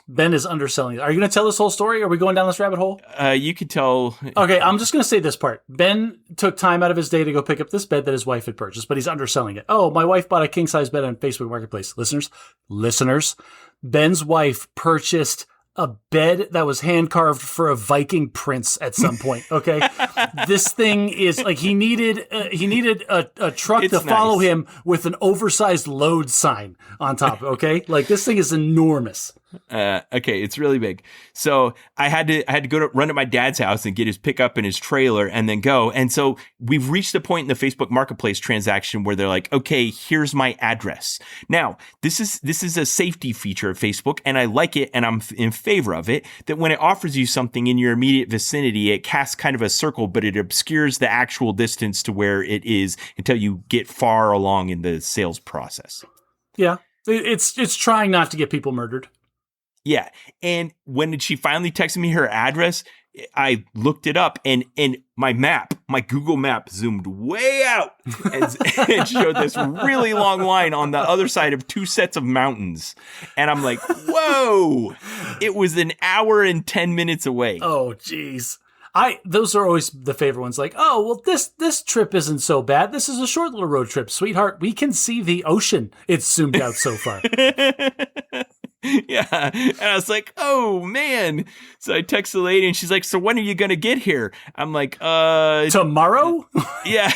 Ben is underselling it. Are you going to tell this whole story? Are we going down this rabbit hole? You could tell. Okay, I'm just going to say this part. Ben took time out of his day to go pick up this bed that his wife had purchased, but he's underselling it. Oh, my wife bought a king size bed on Facebook Marketplace. Listeners, Ben's wife purchased a bed that was hand carved for a Viking prince at some point. Okay, this thing is like he needed a truck to follow him with an oversized load sign on top. Okay, like this thing is enormous. Okay, it's really big. So I had to go to run to my dad's house and get his pickup and his trailer and then go. And so we've reached the point in the Facebook Marketplace transaction where they're like, okay, here's my address. Now, this is a safety feature of Facebook, and I like it, and I'm in favor of it, that when it offers you something in your immediate vicinity, it casts kind of a circle, but it obscures the actual distance to where it is until you get far along in the sales process. Yeah, it's trying not to get people murdered. Yeah. And when she finally texted me her address, I looked it up and my Google map zoomed way out and showed this really long line on the other side of 2 sets of mountains. And I'm like, whoa, it was an hour and 10 minutes away. Oh, geez. Those are always the favorite ones. Like, oh, well, this trip isn't so bad. This is a short little road trip, sweetheart. We can see the ocean. It's zoomed out so far. Yeah. And I was like, oh, man. So I text the lady and she's like, so when are you going to get here? I'm like, tomorrow? Yeah.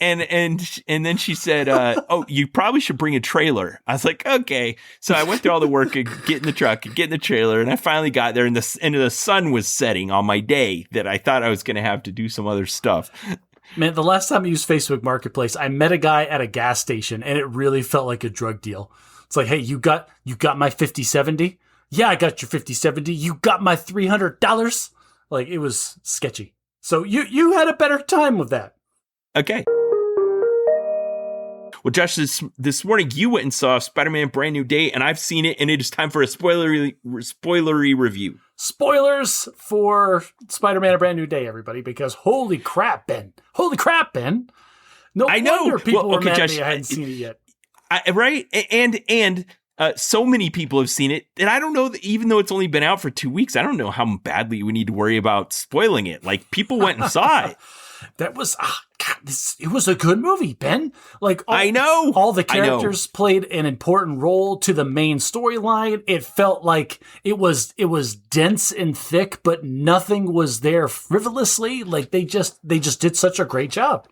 And then she said, oh, you probably should bring a trailer. I was like, okay. So I went through all the work of getting the truck and getting the trailer. And I finally got there and the sun was setting on my day that I thought I was going to have to do some other stuff. Man, the last time I used Facebook Marketplace, I met a guy at a gas station and it really felt like a drug deal. It's like, hey, you got my 5070? Yeah, I got your 5070. You got my $300? Like, it was sketchy. So you had a better time with that. Okay. Well, Josh, this morning you went and saw Spider-Man Brand New Day, and I've seen it, and it is time for a spoilery review. Spoilers for Spider-Man A Brand New Day, everybody, because holy crap, Ben. Holy crap, Ben. No I know. wonder people were mad Josh, at me I hadn't seen it yet. Right? And so many people have seen it, and I don't know, even though it's only been out for 2 weeks, I don't know how badly we need to worry about spoiling it. Like, people went and saw it. That was, it was a good movie, Ben. Like, I know. All the characters played an important role to the main storyline. It felt like it was dense and thick, but nothing was there frivolously. Like, they just did such a great job.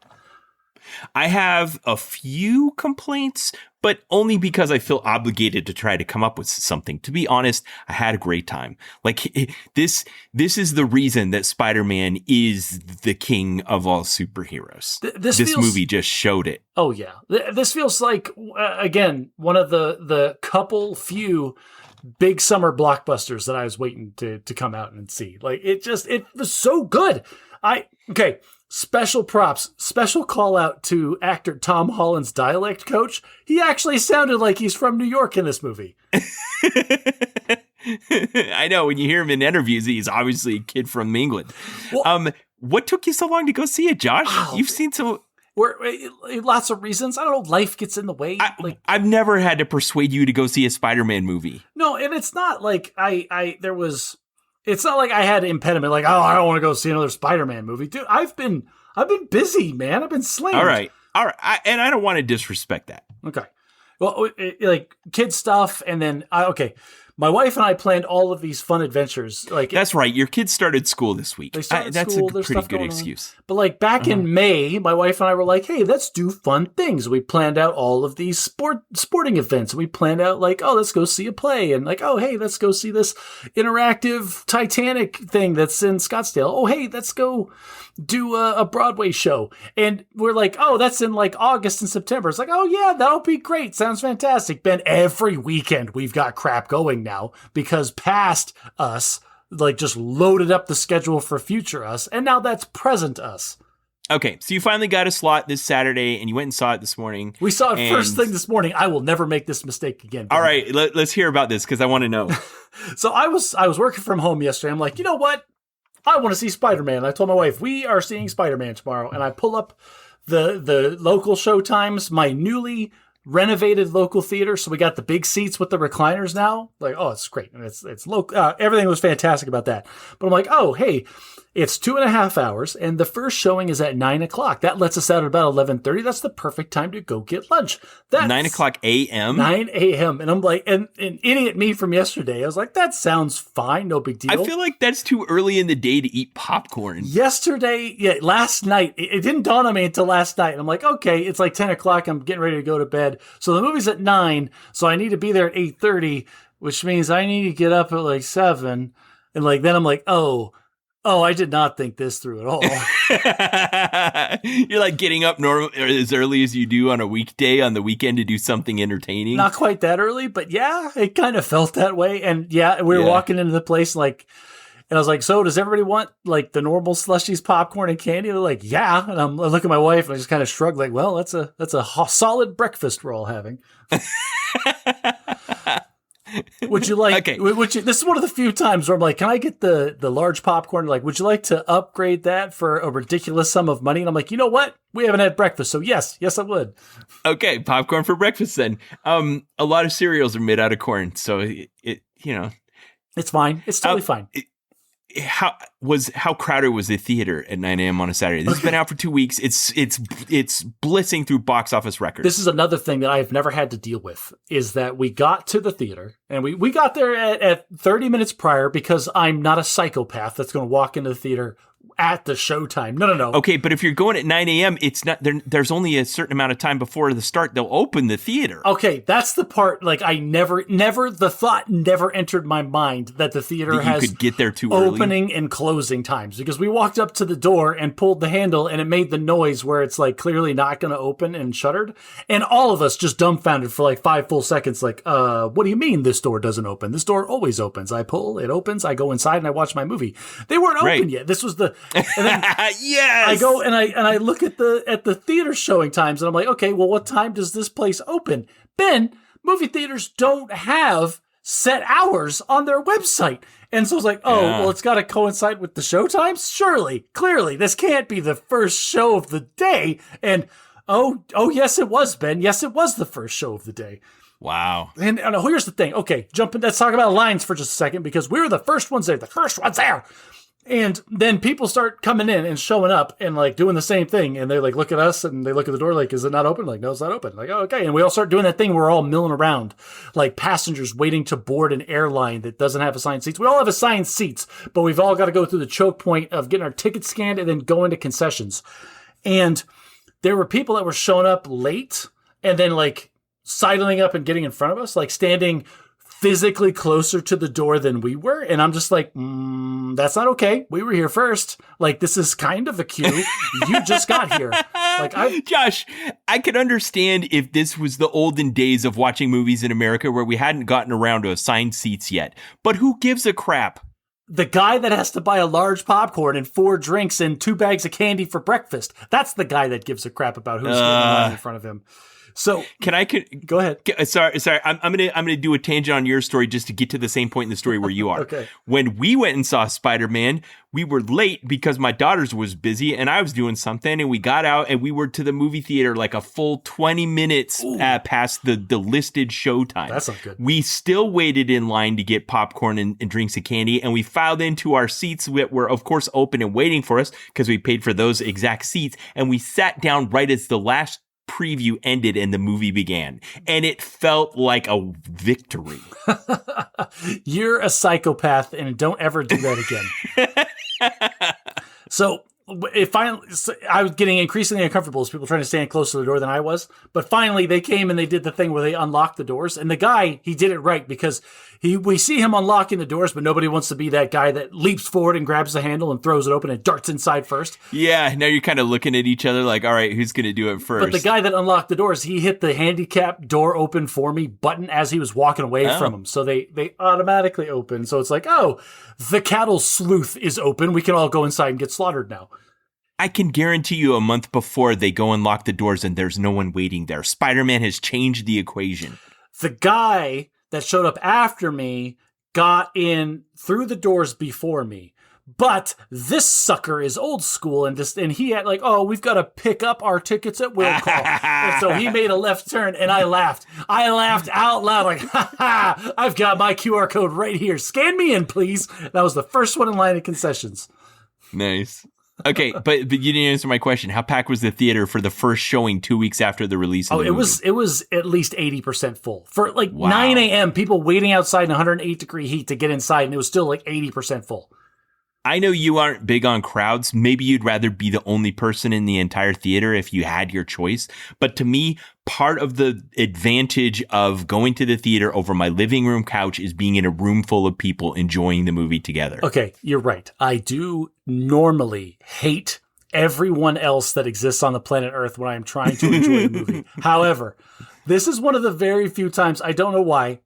I have a few complaints, but only because I feel obligated to try to come up with something. To be honest, I had a great time. Like, this is the reason that Spider-Man is the king of all superheroes. This movie just showed it. Oh yeah. This feels like, again, one of the couple few big summer blockbusters that I was waiting to come out and see. Like, it was so good. Okay. Special props, special call out to actor Tom Holland's dialect coach. He actually sounded like he's from New York in this movie. I know, when you hear him in interviews, he's obviously a kid from England. Well, what took you so long to go see it, Josh? You've seen some... lots of reasons. I don't know. Life gets in the way. I've never had to persuade you to go see a Spider-Man movie. No, and it's not like it's not like I had an impediment, like, oh, I don't want to go see another Spider-Man movie. Dude, I've been busy, man. I've been slammed. All right. And I don't want to disrespect that. Okay. Well, like, kid stuff, and then, my wife and I planned all of these fun adventures. Like, that's right. Your kids started school this week. That's school, a pretty good excuse. But like back in May, my wife and I were like, hey, let's do fun things. We planned out all of these sporting events. We planned out like, oh, let's go see a play. And like, oh, hey, let's go see this interactive Titanic thing that's in Scottsdale. Oh, hey, let's go do a Broadway show. And we're like, oh, that's in like August and September. It's like, oh yeah, that'll be great. Sounds fantastic. Ben, every weekend we've got crap going now because past us like just loaded up the schedule for future us, and now that's present us. Okay, so you finally got a slot this Saturday, and you went and saw it this morning. We saw it first thing this morning. I will never make this mistake again, Ben. All right, let's hear about this because I want to know. So I was working from home yesterday. I'm like, you know what? I want to see Spider-Man. I told my wife, we are seeing Spider-Man tomorrow. And I pull up the local show times, my newly renovated local theater. So we got the big seats with the recliners now. Like, oh, it's great. And it's local. Everything was fantastic about that. But I'm like, oh, hey, it's 2.5 hours. And the first showing is at 9:00. That lets us out at about 11:30. That's the perfect time to go get lunch. That's 9:00 a.m.? 9 a.m. And I'm like, and idiot me from yesterday, I was like, that sounds fine. No big deal. I feel like that's too early in the day to eat popcorn. Yesterday, last night, it didn't dawn on me until last night. And I'm like, okay, it's like 10 o'clock. I'm getting ready to go to bed. So the movie's at 9. So I need to be there at 8:30, which means I need to get up at like 7. And like, then I'm like, oh, I did not think this through at all. You're like getting up as early as you do on a weekday on the weekend to do something entertaining. Not quite that early, but yeah, it kind of felt that way. And yeah, we were walking into the place like, and I was like, so does everybody want like the normal slushies, popcorn, and candy? They're like, yeah. And I'm looking at my wife and I just kind of shrugged like, well, that's a solid breakfast we're all having. Would you like, okay. This is one of the few times where I'm like, can I get the large popcorn? Like, would you like to upgrade that for a ridiculous sum of money? And I'm like, you know what? We haven't had breakfast. So yes, I would. Okay. Popcorn for breakfast then. A lot of cereals are made out of corn. So it's fine. It's totally fine. How crowded was the theater at 9 a.m. on a Saturday? This has been out for 2 weeks. It's blitzing through box office records. This is another thing that I've never had to deal with, is that we got to the theater and we got there at 30 minutes prior because I'm not a psychopath that's going to walk into the theater at the showtime. No. Okay, but if you're going at 9 a.m., it's not there's only a certain amount of time before the start. They'll open the theater. Okay, that's the part. Like, I never the thought never entered my mind that the theater has could get there too opening early. and closing times, because we walked up to the door and pulled the handle and it made the noise where it's like clearly not going to open and shuttered. And all of us just dumbfounded for like 5 full seconds. Like, what do you mean this door doesn't open? This door always opens. I pull, it opens. I go inside and I watch my movie. They weren't open yet. This was the, and then yes. I go and I look at the theater showing times and I'm like, okay, well, what time does this place open? Ben, movie theaters don't have set hours on their website. And so I was like, well, it's got to coincide with the show times? Surely, clearly, this can't be the first show of the day. And oh, yes, it was, Ben. Yes, it was the first show of the day. Wow. And here's the thing. Okay, let's talk about lines for just a second, because we were the first ones there. The first ones there. And then people start coming in and showing up and like doing the same thing. And they like look at us and they look at the door like, is it not open? Like, no, it's not open. Like, oh, okay. And we all start doing that thing where we're all milling around like passengers waiting to board an airline that doesn't have assigned seats. We all have assigned seats, but we've all got to go through the choke point of getting our tickets scanned and then go into concessions. And there were people that were showing up late and then like sidling up and getting in front of us, like standing physically closer to the door than we were. And I'm just like, that's not okay. We were here first. Like, this is kind of a cue. You just got here. Like, Josh, I could understand if this was the olden days of watching movies in America where we hadn't gotten around to assigned seats yet. But who gives a crap? The guy that has to buy a large popcorn and 4 drinks and 2 bags of candy for breakfast. That's the guy that gives a crap about who's standing in front of him. So go ahead. Sorry. I'm gonna do a tangent on your story just to get to the same point in the story where you are. Okay. When we went and saw Spider-Man, we were late because my daughter's was busy and I was doing something, and we got out and we were to the movie theater like a full 20 minutes past the listed show time. That's not good. We still waited in line to get popcorn and drinks and candy, and we filed into our seats that were of course open and waiting for us because we paid for those exact seats, and we sat down right as the last preview ended and the movie began, and it felt like a victory. You're a psychopath, and don't ever do that again. So I was getting increasingly uncomfortable as people trying to stand closer to the door than I was. But finally, they came and they did the thing where they unlocked the doors. And the guy, he did it right, because we see him unlocking the doors, but nobody wants to be that guy that leaps forward and grabs the handle and throws it open and darts inside first. Yeah, now you're kind of looking at each other like, all right, who's going to do it first? But the guy that unlocked the doors, he hit the handicap door open for me button as he was walking away from him. So they automatically open. So it's like, oh, the cattle sleuth is open. We can all go inside and get slaughtered now. I can guarantee you a month before they go and lock the doors and there's no one waiting there. Spider-Man has changed the equation. The guy that showed up after me got in through the doors before me. But this sucker is old school, and he had like, oh, we've got to pick up our tickets at will call. And so he made a left turn, and I laughed. I laughed out loud like, ha, I've got my QR code right here. Scan me in, please. That was the first one in line at concessions. Nice. Okay, but you didn't answer my question. How packed was the theater for the first showing 2 weeks after the release of the movie? It was at least 80% full. For like 9 a.m., people waiting outside in 108-degree heat to get inside, and it was still like 80% full. I know you aren't big on crowds. Maybe you'd rather be the only person in the entire theater if you had your choice. But to me, part of the advantage of going to the theater over my living room couch is being in a room full of people enjoying the movie together. Okay, you're right. I do normally hate everyone else that exists on the planet Earth when I'm trying to enjoy a movie. However, this is one of the very few times, I don't know why,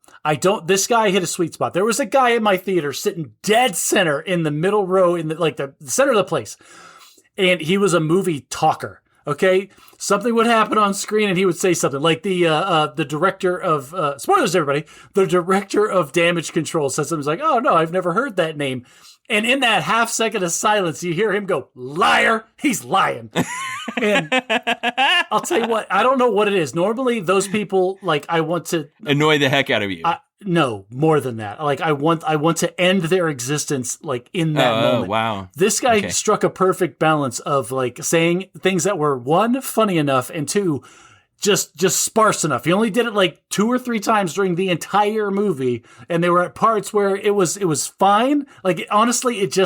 this guy hit a sweet spot. There was a guy in my theater sitting dead center in the middle row in the center of the place. And he was a movie talker. Okay. Something would happen on screen and he would say something like the director of, spoilers everybody, the director of Damage Control says something like, oh no, I've never heard that name. And in that half second of silence, you hear him go, liar, he's lying. And I'll tell you what, I don't know what it is. Normally those people, like, I want to annoy the heck out of you. No, more than that. Like, I want to end their existence, like, in that moment. Oh, wow. This guy struck a perfect balance of, like, saying things that were, one, funny enough, and two, just sparse enough. He only did it like 2 or 3 times during the entire movie, and they were at parts where it was fine. Like honestly, it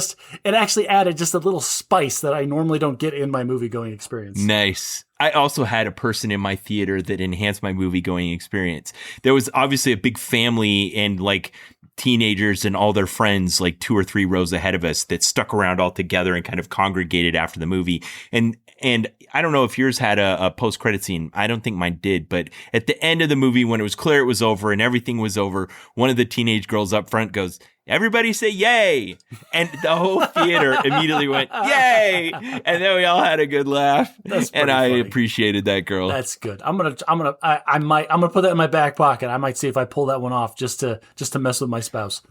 actually added just a little spice that I normally don't get in my movie going experience. Nice. I also had a person in my theater that enhanced my movie going experience. There was obviously a big family and like teenagers and all their friends like 2 or 3 rows ahead of us that stuck around all together and kind of congregated after the movie. And I don't know if yours had a post-credit scene. I don't think mine did. But at the end of the movie, when it was clear it was over and everything was over, one of the teenage girls up front goes, "Everybody say yay." And the whole theater immediately went, yay. And then we all had a good laugh. That's and I funny. appreciated that girl. That's good. I'm gonna put that in my back pocket. I might see if I pull that one off just to mess with my spouse.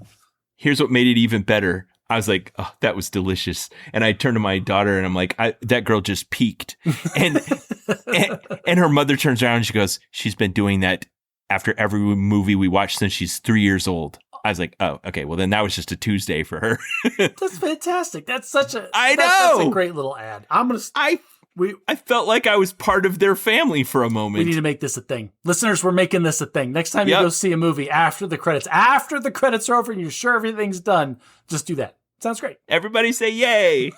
Here's what made it even better. I was like, oh, that was delicious. And I turned to my daughter and I'm like, that girl just peaked. And, and her mother turns around and she goes, she's been doing that after every movie we watch since she's 3 years old. I was like, oh, okay. Well, then that was just a Tuesday for her. That's fantastic. That's such a, I know. That's a great little ad. I felt like I was part of their family for a moment. We need to make this a thing. Listeners, we're making this a thing. Next time you go see a movie after the credits are over and you're sure everything's done, just do that. Sounds great. Everybody say yay.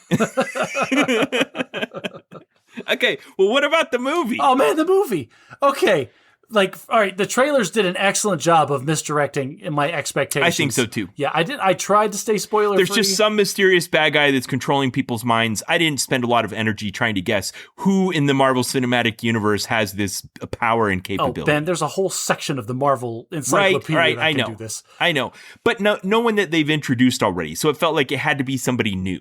Okay. Well, what about the movie? Oh man, the movie. Okay. Like, all right, the trailers did an excellent job of misdirecting in my expectations. I think so too. Yeah, I did. I tried to stay spoiler-free. There's just some mysterious bad guy that's controlling people's minds. I didn't spend a lot of energy trying to guess who in the Marvel Cinematic Universe has this power and capability. Oh, Ben, there's a whole section of the Marvel encyclopedia that can do this. I know. But no one that they've introduced already. So it felt like it had to be somebody new.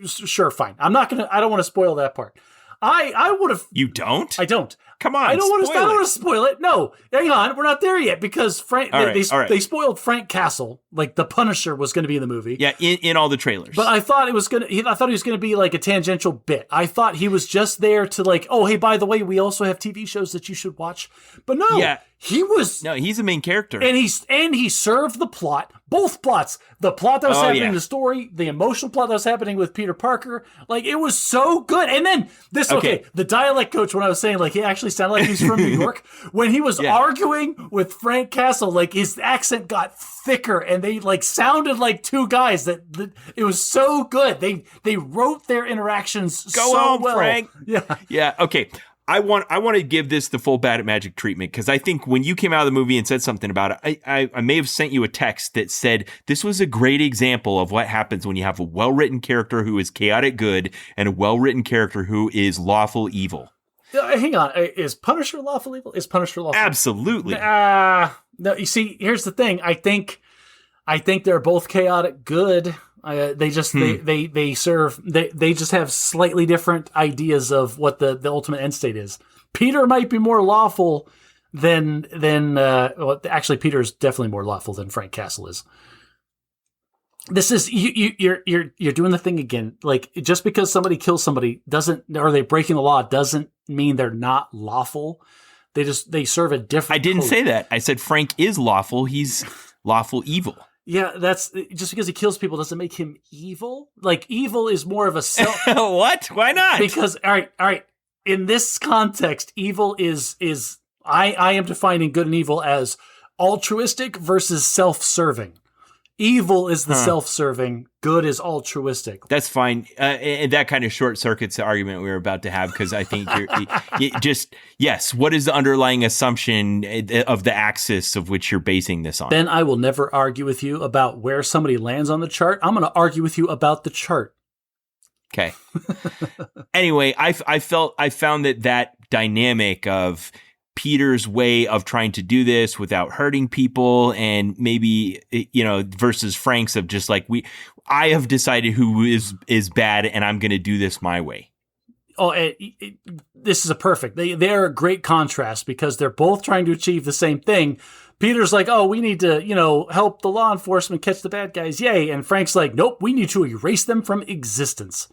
Sure, fine. I don't want to spoil that part. I would have. You don't? I don't. Come on, I don't want to spoil it. No, hang on. We're not there yet because they spoiled Frank Castle. Like the Punisher was going to be in the movie. Yeah, in all the trailers. But I thought he was going to be like a tangential bit. I thought he was just there to like, oh, hey, by the way, we also have TV shows that you should watch. But no, he's a main character, and he served the plot. Both plots, the plot that was happening in the story, the emotional plot that was happening with Peter Parker, like it was so good. And then the dialect coach, when I was saying like he actually sounded like he's from New York, when he was arguing with Frank Castle, like his accent got thicker and they like sounded like two guys that it was so good. They wrote their interactions so on, well. Frank. Yeah. Yeah. Okay. I want to give this the full Bad at Magic treatment because I think when you came out of the movie and said something about it, I may have sent you a text that said this was a great example of what happens when you have a well-written character who is chaotic good and a well-written character who is lawful evil. Hang on. Is Punisher lawful evil? Is Punisher lawful? Absolutely. No, you see, here's the thing. I think they're both chaotic good. They just they just have slightly different ideas of what the ultimate end state is. Peter might be more lawful than actually Peter's definitely more lawful than Frank Castle is. This is you're doing the thing again. Like just because somebody kills somebody or they breaking the law doesn't mean they're not lawful. They serve a different. I didn't say that. I said Frank is lawful. He's lawful evil. Yeah, that's just because he kills people doesn't make him evil. Like evil is more of a self. What? Why not? Because all right. In this context, evil is I am defining good and evil as altruistic versus self-serving. Evil is the self-serving. Good is altruistic. That's fine. And that kind of short circuits the argument we were about to have because I think yes. What is the underlying assumption of the axis of which you're basing this on? Ben, I will never argue with you about where somebody lands on the chart. I'm going to argue with you about the chart. Okay. Anyway, I found that dynamic of Peter's way of trying to do this without hurting people and maybe, versus Frank's of just like, I have decided who is bad and I'm going to do this my way. Oh, this is a perfect. They're a great contrast because they're both trying to achieve the same thing. Peter's like, oh, we need to, help the law enforcement catch the bad guys. Yay. And Frank's like, nope, we need to erase them from existence.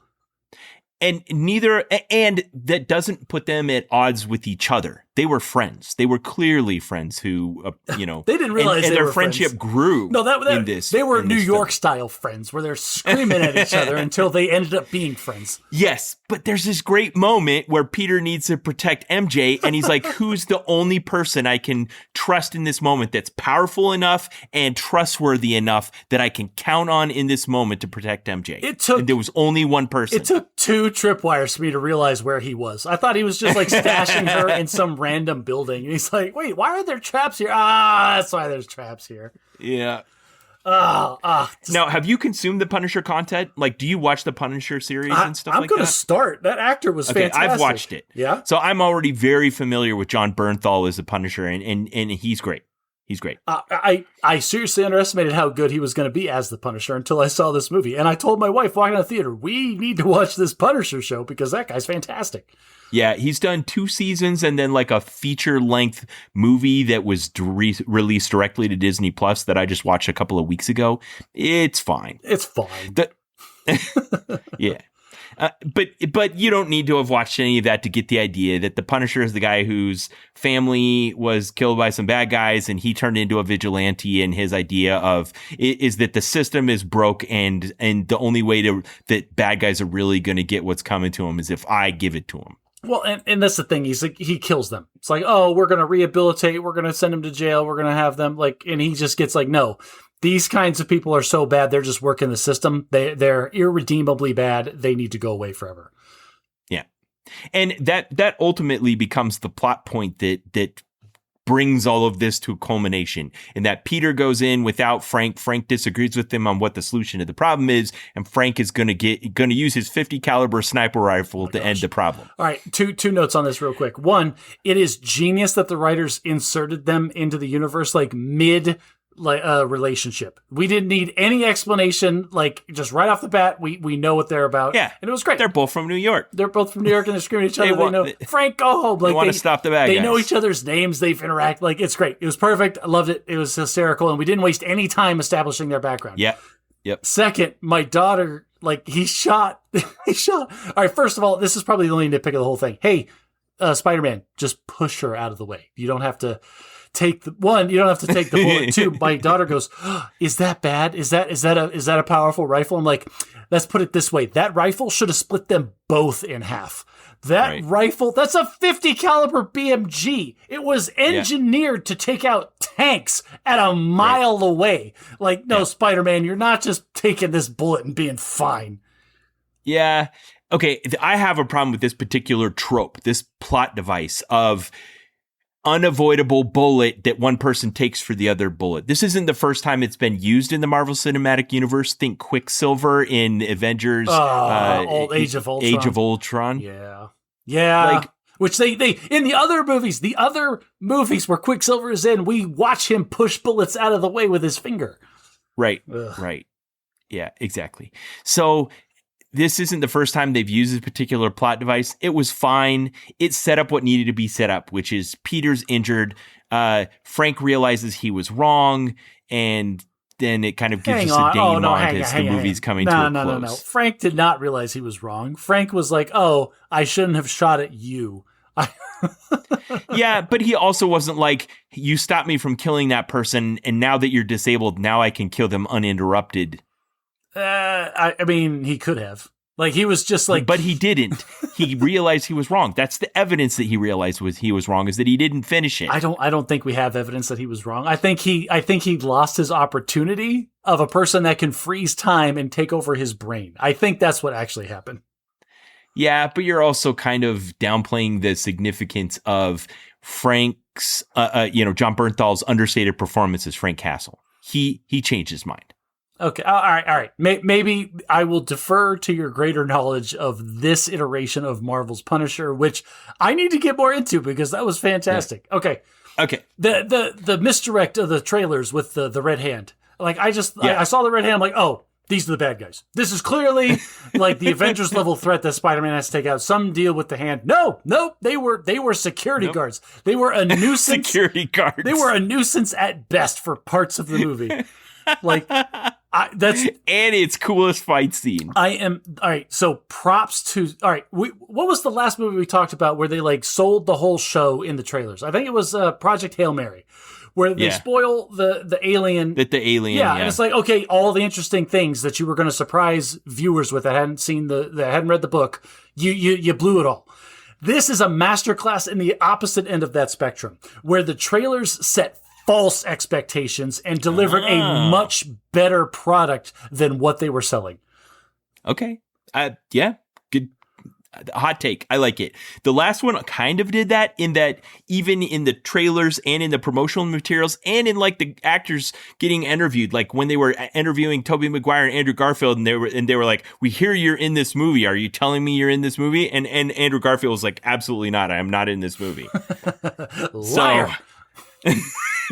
And that doesn't put them at odds with each other. they were friends. They were clearly friends who, they didn't realize and they their were friendship friends. grew. No, in this. They were in New this York film. style friends where they're screaming at each other until they ended up being friends. Yes, but there's this great moment where Peter needs to protect MJ, and he's like, "Who's the only person I can trust in this moment that's powerful enough and trustworthy enough that I can count on in this moment to protect MJ?" And there was only one person. It took 2 tripwires for me to realize where he was. I thought he was just like stashing her in some random building. And he's like, wait, why are there traps here? That's why there's traps here. Yeah. Now, have you consumed the Punisher content? Like, do you watch the Punisher series and stuff like that? I'm going to start. That actor was fantastic. I've watched it. Yeah? So I'm already very familiar with John Bernthal as the Punisher, and he's great. He's great. I seriously underestimated how good he was going to be as the Punisher until I saw this movie. And I told my wife walking out of the theater, we need to watch this Punisher show because that guy's fantastic. Yeah, he's done 2 seasons and then like a feature-length movie that was released directly to Disney Plus that I just watched a couple of weeks ago. It's fine. It's fine. Yeah. But you don't need to have watched any of that to get the idea that the Punisher is the guy whose family was killed by some bad guys and he turned into a vigilante, and his idea of is that the system is broke and the only way that bad guys are really going to get what's coming to them is if I give it to them. Well, and that's the thing. He's like, he kills them. It's like, oh, we're going to rehabilitate. We're going to send them to jail. We're going to have them like, and he just gets like, no, these kinds of people are so bad. They're just working the system. They're irredeemably bad. They need to go away forever. Yeah. And that ultimately becomes the plot point that brings all of this to a culmination, in that Peter goes in without Frank. Frank disagrees with him on what the solution to the problem is, and Frank is going to use his 50 caliber sniper rifle to end the problem. All right, two notes on this real quick. One, it is genius that the writers inserted them into the universe like mid relationship. We didn't need any explanation. Like, just right off the bat, we know what they're about. Yeah, and it was great. They're both from New York. They're both from New York, and they're screaming at each other. They know, Frank, go home. Like, they want to stop the bad guys. They know each other's names. They've interacted. Like, it's great. It was perfect. I loved it. It was hysterical, and we didn't waste any time establishing their background. Yeah. Yep. Second, my daughter, like, he shot. All right, first of all, this is probably the only nitpick of the whole thing. Hey, Spider-Man, just push her out of the way. You don't have to take the bullet. 2, my daughter goes, oh, is that bad? Is that a powerful rifle? I'm like, let's put it this way. That rifle should have split them both in half. That rifle, that's a 50 caliber BMG. It was engineered to take out tanks at a mile away. Like, no, Spider-Man, you're not just taking this bullet and being fine. Yeah. Okay. I have a problem with this particular trope, this plot device of unavoidable bullet that one person takes for the other bullet. This isn't the first time it's been used in the Marvel Cinematic Universe. Think Quicksilver in Avengers Age of Ultron. Yeah. Like, which they in the other movies where Quicksilver is in, we watch him push bullets out of the way with his finger. Right. Right. Yeah, exactly. So this isn't the first time they've used this particular plot device. It was fine. It set up what needed to be set up, which is Peter's injured. Frank realizes he was wrong, and then it kind of gives us a denouement as the movie's coming to a close. No. Frank did not realize he was wrong. Frank was like, oh, I shouldn't have shot at you. Yeah, but he also wasn't like, you stopped me from killing that person, and now that you're disabled, now I can kill them uninterrupted. I mean, he could have. Like, he was just like... But he didn't. He realized he was wrong. That's the evidence that he realized he was wrong, is that he didn't finish it. I don't think we have evidence that he was wrong. I think he lost his opportunity of a person that can freeze time and take over his brain. I think that's what actually happened. Yeah, but you're also kind of downplaying the significance of Frank's, John Bernthal's understated performance as Frank Castle. He changed his mind. Okay. All right. Maybe I will defer to your greater knowledge of this iteration of Marvel's Punisher, which I need to get more into because that was fantastic. Yeah. Okay. The misdirect of the trailers with the red hand. Like, I saw the red hand. I'm like, oh, these are the bad guys. This is clearly like the Avengers level threat that Spider-Man has to take out. Some deal with the hand. No, they were security guards. They were a nuisance. Security guards. They were a nuisance at best for parts of the movie. Like, That's and its coolest fight scene. all right. So props to all right. What was the last movie we talked about where they like sold the whole show in the trailers? I think it was Project Hail Mary, where they spoil the alien. The alien. Yeah, and it's like, okay, all the interesting things that you were going to surprise viewers with that hadn't read the book, you blew it all. This is a masterclass in the opposite end of that spectrum, where the trailers set false expectations and delivered a much better product than what they were selling. Okay. Yeah. Good. Hot take. I like it. The last one kind of did that in that even in the trailers and in the promotional materials and in like the actors getting interviewed, like when they were interviewing Tobey Maguire and Andrew Garfield and they were like, we hear you're in this movie. Are you telling me you're in this movie? And Andrew Garfield was like, absolutely not. I am not in this movie. Liar. So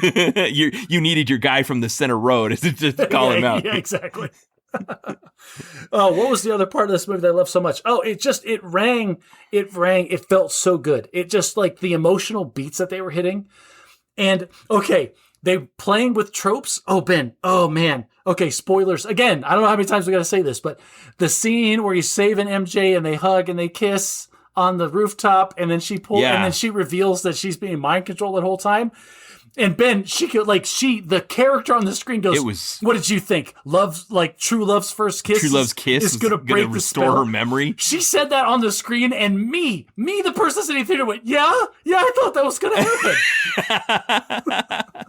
you needed your guy from the center row to call him out. Yeah, exactly. Oh, what was the other part of this movie that I love so much? Oh, it rang. It felt so good. It just like the emotional beats that they were hitting. And okay, they playing with tropes. Oh, Ben. Oh man. Okay, spoilers. Again, I don't know how many times we got to say this, but the scene where he's saving MJ and they hug and they kiss on the rooftop and then and then she reveals that she's being mind controlled the whole time. And Ben, the character on the screen goes, what did you think? True love's first kiss? True love's kiss is going to break the spell. Restore her memory. She said that on the screen, and me, the person sitting in the theater went, yeah, I thought that was going to happen.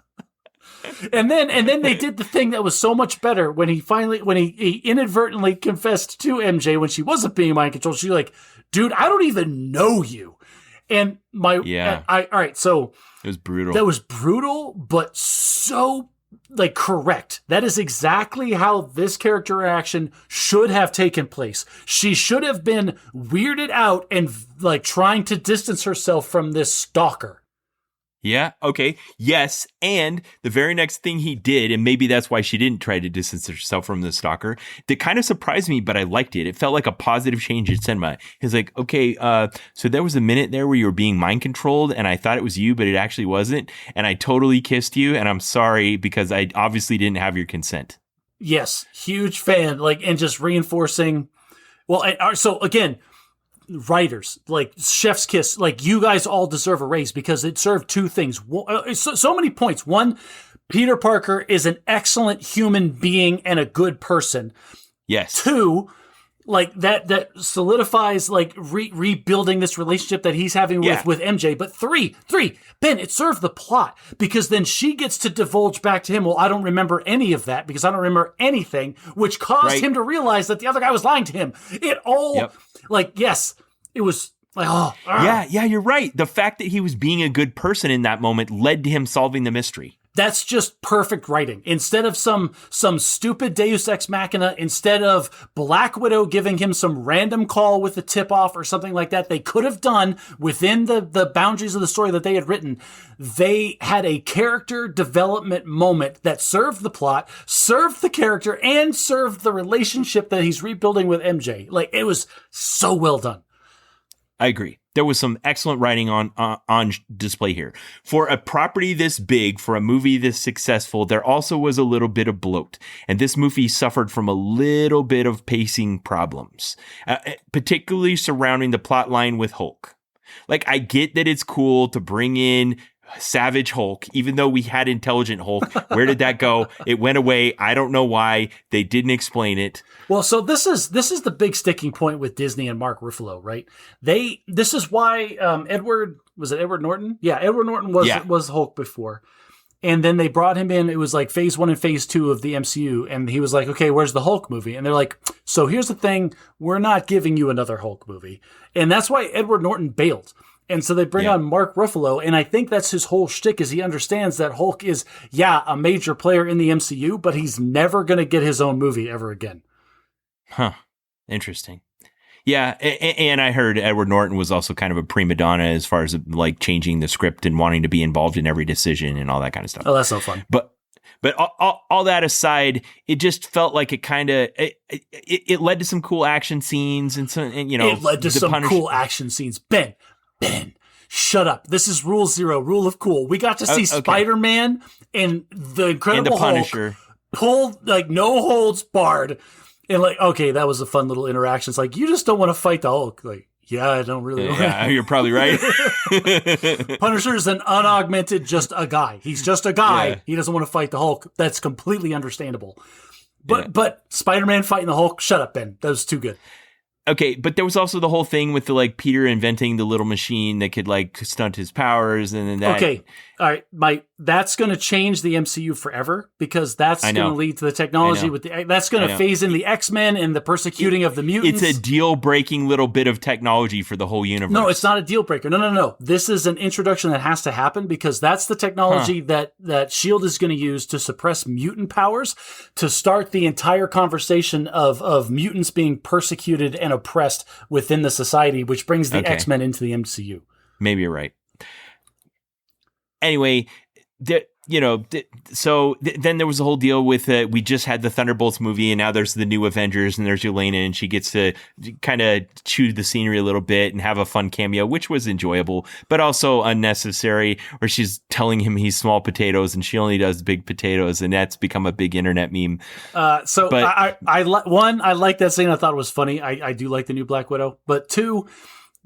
And then they did the thing that was so much better when he inadvertently confessed to MJ when she wasn't being mind controlled. She's like, dude, I don't even know you. And all right, so it was brutal. That was brutal, but so like correct. That is exactly how this character action should have taken place. She should have been weirded out and like trying to distance herself from this stalker. Yeah. Okay. Yes. And the very next thing he did, and maybe that's why she didn't try to distance herself from the stalker, that kind of surprised me, but I liked it. It felt like a positive change in cinema. He's like, okay, so there was a minute there where you were being mind controlled and I thought it was you, but it actually wasn't. And I totally kissed you. And I'm sorry because I obviously didn't have your consent. Yes. Huge fan. And just reinforcing. Well, so again, writers, like chef's kiss, like you guys all deserve a raise because it served two things. So many points. One, Peter Parker is an excellent human being and a good person. Yes. Two, like that solidifies like rebuilding this relationship that he's having with MJ. But three, Ben, it served the plot because then she gets to divulge back to him, well, I don't remember any of that because I don't remember anything, which caused him to realize that the other guy was lying to him. It all yes, it was like, Yeah, you're right. The fact that he was being a good person in that moment led to him solving the mystery. That's just perfect writing. Instead of some stupid Deus Ex Machina, instead of Black Widow giving him some random call with a tip-off or something like that, they could have done within the boundaries of the story that they had written. They had a character development moment that served the plot, served the character, and served the relationship that he's rebuilding with MJ. Like, it was so well done. I agree. There was some excellent writing on display here. For a property this big, for a movie this successful, there also was a little bit of bloat. And this movie suffered from a little bit of pacing problems, particularly surrounding the plot line with Hulk. Like, I get that it's cool to bring in Savage Hulk, even though we had Intelligent Hulk. Where did that go? It went away. I don't know why. They didn't explain it. Well, so this is the big sticking point with Disney and Mark Ruffalo, right? This is why Edward Norton? Yeah, Edward Norton was Hulk before. And then they brought him in. It was like phase 1 and phase 2 of the MCU. And he was like, okay, where's the Hulk movie? And they're like, so here's the thing. We're not giving you another Hulk movie. And that's why Edward Norton bailed. And so they bring on Mark Ruffalo, and I think that's his whole shtick is he understands that Hulk is, a major player in the MCU, but he's never going to get his own movie ever again. Huh. Interesting. Yeah, and I heard Edward Norton was also kind of a prima donna as far as like changing the script and wanting to be involved in every decision and all that kind of stuff. Oh, that's so fun. But all that aside, it just felt like it kind of it led to some cool action scenes and it led to some cool action scenes. Ben, shut up. This is Rule 0, Rule of Cool. We got to see Spider-Man and the Incredible Punisher. Hulk no holds barred. And like, okay, that was a fun little interaction. It's like, you just don't want to fight the Hulk. Like, yeah, I don't really want Yeah, you're probably right. Punisher is an unaugmented, just a guy. He's just a guy. Yeah. He doesn't want to fight the Hulk. That's completely understandable. But Spider-Man fighting the Hulk, shut up, Ben. That was too good. Okay, but there was also the whole thing with the like Peter inventing the little machine that could like stunt his powers, and then that. Okay, all right, that's going to change the MCU forever because that's going to lead to the technology that's going to phase in the X-Men and the persecuting of the mutants. It's a deal-breaking little bit of technology for the whole universe. No, it's not a deal breaker. No. This is an introduction that has to happen because that's the technology that S.H.I.E.L.D. is going to use to suppress mutant powers to start the entire conversation of mutants being persecuted and oppressed within the society, which brings the X-Men into the MCU. Maybe you're right. Anyway, so then there was a whole deal with we just had the Thunderbolts movie, and now there's the new Avengers, and there's Yelena, and she gets to kind of chew the scenery a little bit and have a fun cameo, which was enjoyable, but also unnecessary, where she's telling him he's small potatoes, and she only does big potatoes, and that's become a big internet meme. I like that scene. I thought it was funny. I do like the new Black Widow, but two,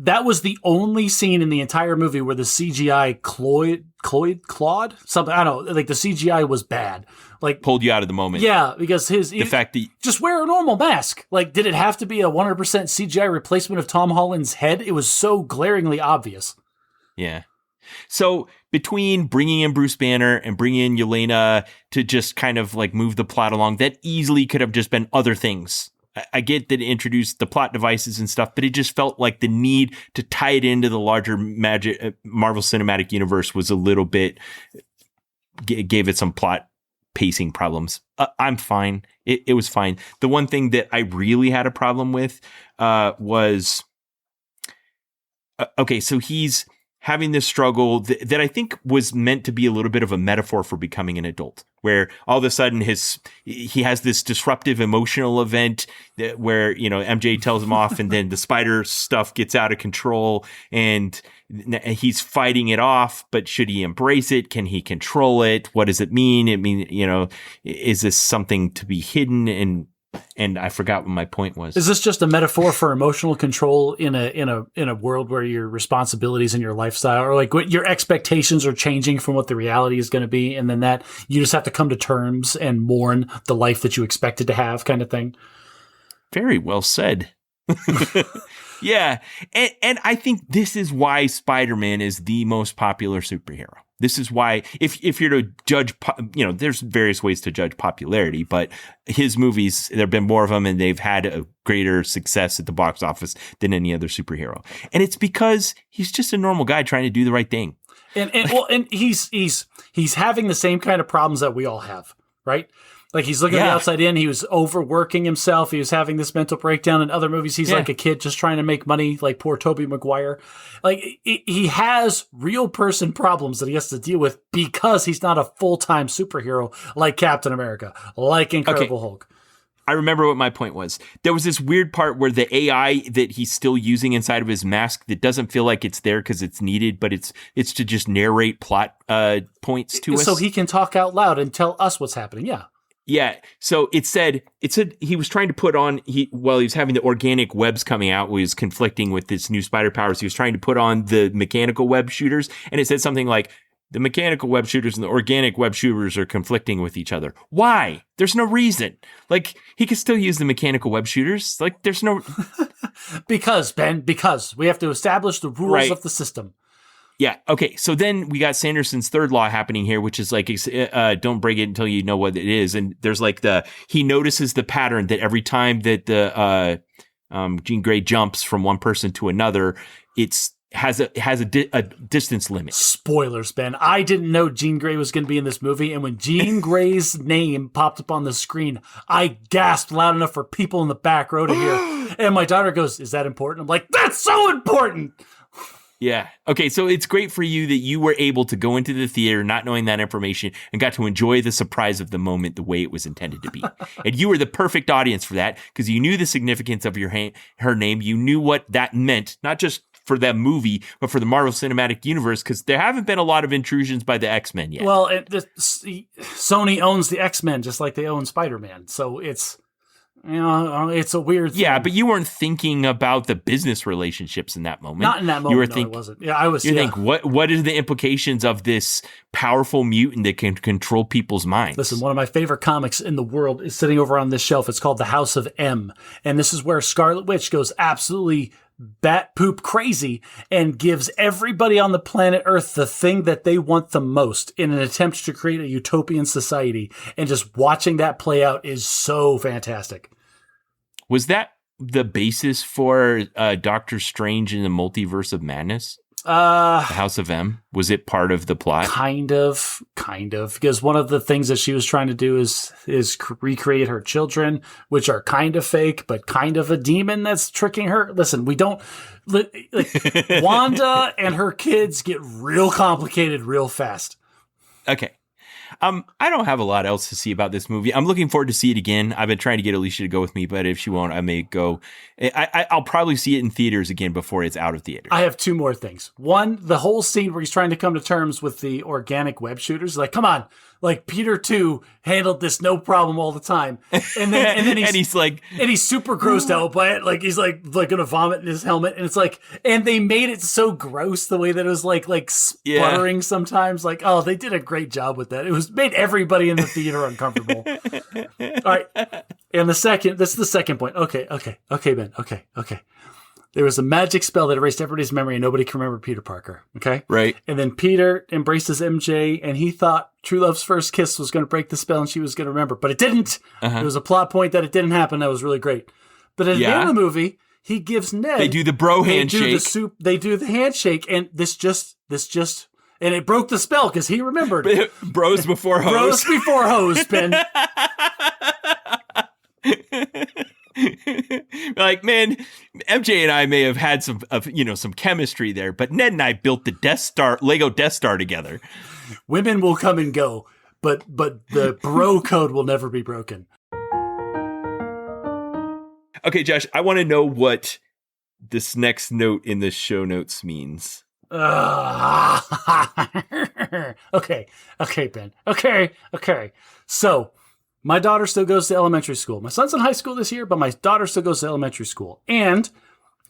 that was the only scene in the entire movie where the CGI clawed something. I don't know. Like the CGI was bad. Like pulled you out of the moment. Yeah, because the fact that just wear a normal mask. Like, did it have to be a 100% CGI replacement of Tom Holland's head? It was so glaringly obvious. Yeah. So between bringing in Bruce Banner and bringing in Yelena to just kind of like move the plot along, that easily could have just been other things. I get that it introduced the plot devices and stuff, but it just felt like the need to tie it into the larger Marvel Cinematic Universe was a little bit, gave it some plot pacing problems. I'm fine. It was fine. The one thing that I really had a problem with was, okay, so he's having this struggle that I think was meant to be a little bit of a metaphor for becoming an adult, where all of a sudden he has this disruptive emotional event where, MJ tells him off, and then the spider stuff gets out of control, and he's fighting it off. But should he embrace it? Can he control it? What does it mean? Is this something to be hidden? And I forgot what my point was. Is this just a metaphor for emotional control in a world where your responsibilities and your lifestyle, or like what your expectations are changing from what the reality is going to be, and then that you just have to come to terms and mourn the life that you expected to have, kind of thing? Very well said. Yeah, and I think this is why Spider-Man is the most popular superhero. This is why, if you're to judge, there's various ways to judge popularity, but his movies, there have been more of them, and they've had a greater success at the box office than any other superhero. And it's because he's just a normal guy trying to do the right thing. And he's having the same kind of problems that we all have, right? Like, he's looking at the outside in. He was overworking himself. He was having this mental breakdown. In other movies, he's like a kid just trying to make money, like poor Tobey Maguire. Like, he has real person problems that he has to deal with because he's not a full-time superhero like Captain America, like Incredible Hulk. I remember what my point was. There was this weird part where the AI that he's still using inside of his mask that doesn't feel like it's there because it's needed, but it's to just narrate plot points to us. So he can talk out loud and tell us what's happening, yeah. Yeah. So it said he was trying to put on, while he was having the organic webs coming out, was conflicting with this new spider powers. He was trying to put on the mechanical web shooters, and it said something like, the mechanical web shooters and the organic web shooters are conflicting with each other. Why? There's no reason. Like, he could still use the mechanical web shooters. Like, there's no... because we have to establish the rules of the system. Yeah. Okay. So then we got Sanderson's third law happening here, which is like, don't break it until you know what it is. And there's like he notices the pattern that every time that the Jean Grey jumps from one person to another, has a distance limit. Spoilers, Ben. I didn't know Jean Grey was going to be in this movie, and when Jean Grey's name popped up on the screen, I gasped loud enough for people in the back row to hear. And my daughter goes, "Is that important?" I'm like, "That's so important." Yeah. Okay. So it's great for you that you were able to go into the theater not knowing that information and got to enjoy the surprise of the moment the way it was intended to be. And you were the perfect audience for that because you knew the significance of her name. You knew what that meant, not just for that movie, but for the Marvel Cinematic Universe, because there haven't been a lot of intrusions by the X-Men yet. Well, Sony owns the X-Men just like they own Spider-Man, so it's it's a weird thing. Yeah, but you weren't thinking about the business relationships in that moment. Not in that moment. You were I wasn't. Yeah, I was. You think what are the implications of this powerful mutant that can control people's minds? Listen, one of my favorite comics in the world is sitting over on this shelf. It's called The House of M, and this is where Scarlet Witch goes absolutely bat poop crazy and gives everybody on the planet Earth the thing that they want the most in an attempt to create a utopian society. And just watching that play out is so fantastic. Was that the basis for Doctor Strange in the Multiverse of Madness? The House of M? Was it part of the plot? Kind of. Because one of the things that she was trying to do is recreate her children, which are kind of fake, but kind of a demon that's tricking her. Listen, we don't... Wanda and her kids get real complicated real fast. Okay. I don't have a lot else to see about this movie. I'm looking forward to see it again. I've been trying to get Alicia to go with me, but if she won't, I may go. I'll probably see it in theaters again before it's out of theaters. I have two more things. One, the whole scene where he's trying to come to terms with the organic web shooters. Like, come on. Like, Peter 2 handled this no problem all the time. And then he's like, and he's super grossed out by it. Like, he's like gonna vomit in his helmet. And it's like, and they made it so gross the way that it was like sputtering sometimes. Like, oh, they did a great job with that. It was made everybody in the theater uncomfortable. All right. And this is the second point. Okay, Ben. Okay. There was a magic spell that erased everybody's memory and nobody can remember Peter Parker. Okay? Right. And then Peter embraces MJ and he thought True Love's first kiss was going to break the spell and she was going to remember. But it didn't. It was a plot point that it didn't happen. That was really great. But at the end of the movie, he gives Ned... They do the bro handshake. They do the handshake and this just... And it broke the spell because he remembered. Bros before hoes. Bros before hoes, Ben. Like, man, MJ and I may have had some chemistry there, but Ned and I built the Lego Death Star together. Women will come and go, but the bro code will never be broken. Okay, Josh, I want to know what this next note in the show notes means. Okay, Ben. Okay. So, my daughter still goes to elementary school. My son's in high school this year, but my daughter still goes to elementary school. And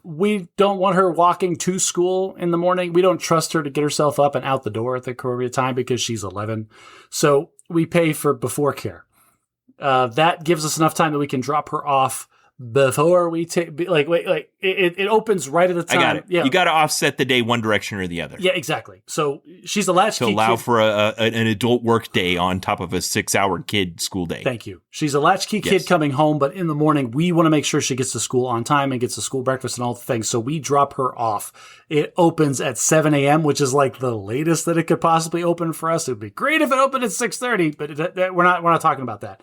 we don't want her walking to school in the morning. We don't trust her to get herself up and out the door at the appropriate time because she's 11. So we pay for before care. That gives us enough time that we can drop her off before we take, it opens right at the time. I got it. Yeah. You got to offset the day one direction or the other. Yeah, exactly. So she's a latchkey to allow kid. for an adult work day on top of a 6-hour kid school day. Thank you. She's a latchkey kid coming home, but in the morning, we want to make sure she gets to school on time and gets to school breakfast and all the things. So we drop her off. It opens at 7 a.m., which is like the latest that it could possibly open for us. It would be great if it opened at 6:30, but we're not talking about that.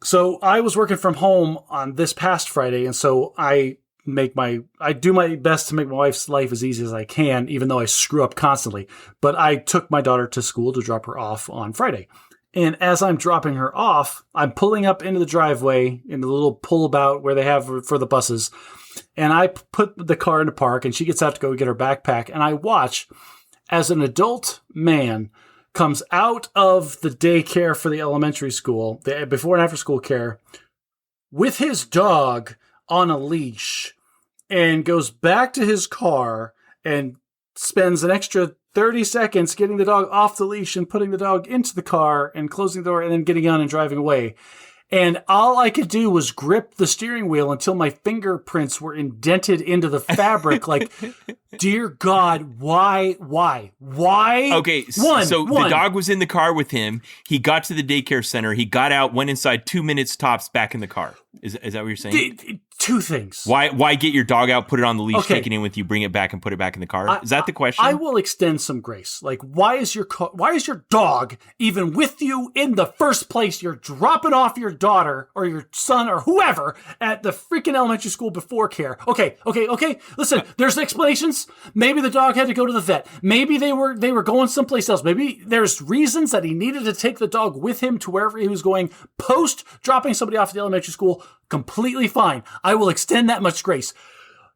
So I was working from home on this past Friday, and so I do my best to make my wife's life as easy as I can, even though I screw up constantly. But I took my daughter to school to drop her off on Friday. And as I'm dropping her off, I'm pulling up into the driveway in the little pull-about where they have for the buses. And I put the car in the park, and she gets out to go get her backpack. And I watch as an adult man comes out of the daycare for the elementary school, the before and after school care, with his dog on a leash and goes back to his car and spends an extra 30 seconds getting the dog off the leash and putting the dog into the car and closing the door and then getting on and driving away. And all I could do was grip the steering wheel until my fingerprints were indented into the fabric. Like, dear God, why? Okay, the dog was in the car with him. He got to the daycare center. He got out, went inside, 2 minutes tops, back in the car. Is that what you're saying? Two things. Why get your dog out, put it on the leash, take it in with you, bring it back, and put it back in the car? Is that the question? I will extend some grace. Like, why is your dog even with you in the first place? You're dropping off your daughter or your son or whoever at the freaking elementary school before care. Okay. Listen, there's explanations. Maybe the dog had to go to the vet. Maybe they were going someplace else. Maybe there's reasons that he needed to take the dog with him to wherever he was going post dropping somebody off at the elementary school. Completely fine. I will extend that much grace.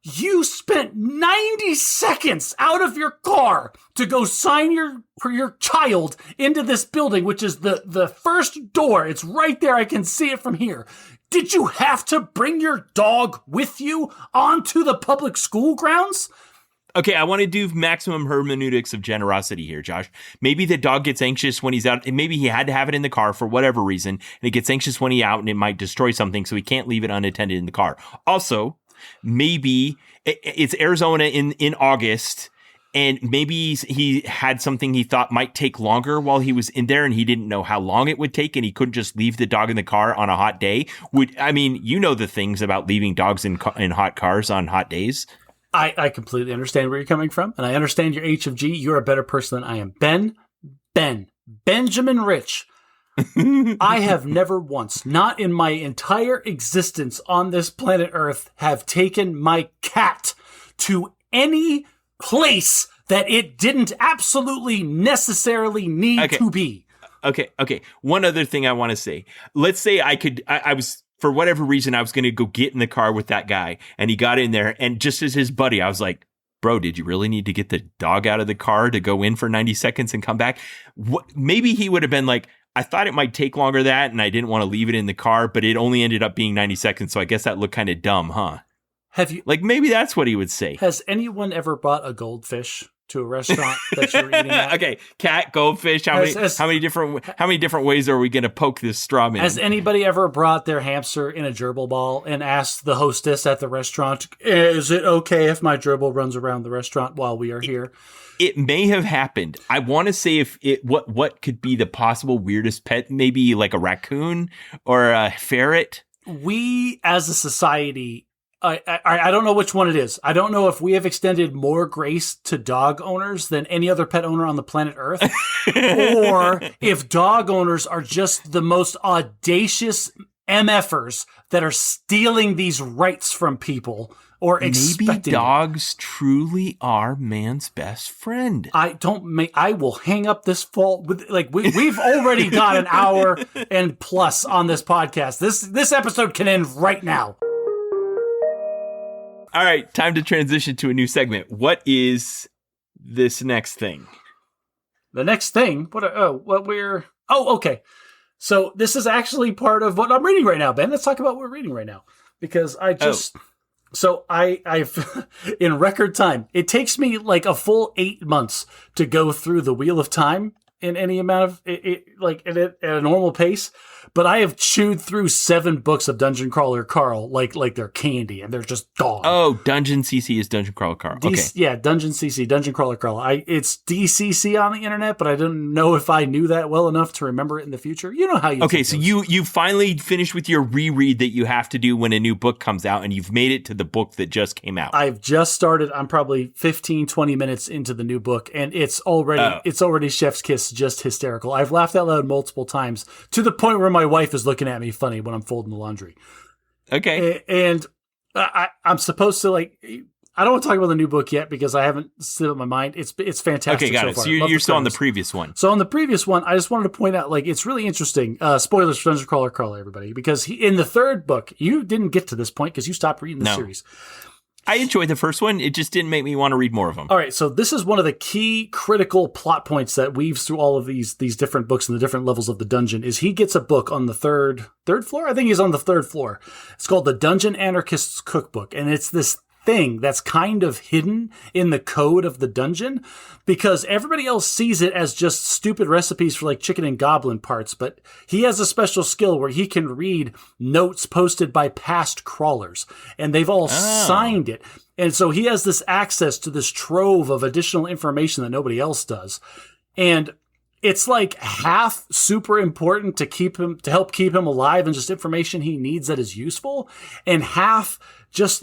You spent 90 seconds out of your car to go sign your child into this building, which is the first door. It's right there. I can see it from here. Did you have to bring your dog with you onto the public school grounds? Okay, I want to do maximum hermeneutics of generosity here, Josh. Maybe the dog gets anxious when he's out, and maybe he had to have it in the car for whatever reason, and it gets anxious when he's out, and it might destroy something, so he can't leave it unattended in the car. Also, maybe it's Arizona in August, and maybe he had something he thought might take longer while he was in there, and he didn't know how long it would take, and he couldn't just leave the dog in the car on a hot day. You know the things about leaving dogs in hot cars on hot days. I completely understand where you're coming from, and I understand your H of G. You're a better person than I am. Benjamin Rich. I have never once, not in my entire existence on this planet Earth, have taken my cat to any place that it didn't absolutely necessarily need to be. Okay. One other thing I want to say. Let's say I was, for whatever reason, I was going to go get in the car with that guy, and he got in there, and just as his buddy, I was like, bro, did you really need to get the dog out of the car to go in for 90 seconds and come back? Maybe he would have been like, I thought it might take longer than that, and I didn't want to leave it in the car, but it only ended up being 90 seconds, so I guess that looked kind of dumb, huh? Maybe that's what he would say. Has anyone ever brought a goldfish to a restaurant that you're eating at? Okay, cat, goldfish. How many different ways are we going to poke this straw man? Has anybody ever brought their hamster in a gerbil ball and asked the hostess at the restaurant, "Is it okay if my gerbil runs around the restaurant while we are here?" It may have happened. I want to say what could be the possible weirdest pet? Maybe like a raccoon or a ferret. We as a society, I don't know which one it is. I don't know if we have extended more grace to dog owners than any other pet owner on the planet Earth, or if dog owners are just the most audacious MFers that are stealing these rights from people or expecting. Maybe dogs truly are man's best friend. I will hang up this fault with we've already got an hour and plus on this podcast. This episode can end right now. All right, time to transition to a new segment. What is this next thing? The next thing? Okay. So this is actually part of what I'm reading right now, Ben. Let's talk about what we're reading right now. Because I've in record time, it takes me like a full 8 months to go through the Wheel of Time in any amount of at a normal pace. But I have chewed through 7 books of Dungeon Crawler Carl like they're candy, and they're just gone. Oh, Dungeon CC is Dungeon Crawler Carl. Okay. Yeah, Dungeon CC, Dungeon Crawler Carl. It's DCC on the internet, but I didn't know if I knew that well enough to remember it in the future. You know how you. Okay, so you finally finished with your reread that you have to do when a new book comes out, and you've made it to the book that just came out. I've just started. I'm probably 15, 20 minutes into the new book, and it's already chef's kiss, just hysterical. I've laughed out loud multiple times to the point where my wife is looking at me funny when I'm folding the laundry. Okay. And I'm supposed to I don't want to talk about the new book yet because I haven't set up my mind. It's fantastic. Okay, got it. Far. So you're still on the previous one. So on the previous one, I just wanted to point out, it's really interesting. Spoilers for Dungeon Crawler Carl, everybody, because in the third book, you didn't get to this point because you stopped reading the series. I enjoyed the first one. It just didn't make me want to read more of them. All right, so this is one of the key critical plot points that weaves through all of these different books and the different levels of the dungeon is he gets a book on the third floor? I think he's on the third floor. It's called the Dungeon Anarchist's Cookbook, and it's this thing that's kind of hidden in the code of the dungeon because everybody else sees it as just stupid recipes for chicken and goblin parts, but he has a special skill where he can read notes posted by past crawlers, and they've all signed it. And so he has this access to this trove of additional information that nobody else does. And it's half super important to help keep him alive and just information he needs that is useful, and half just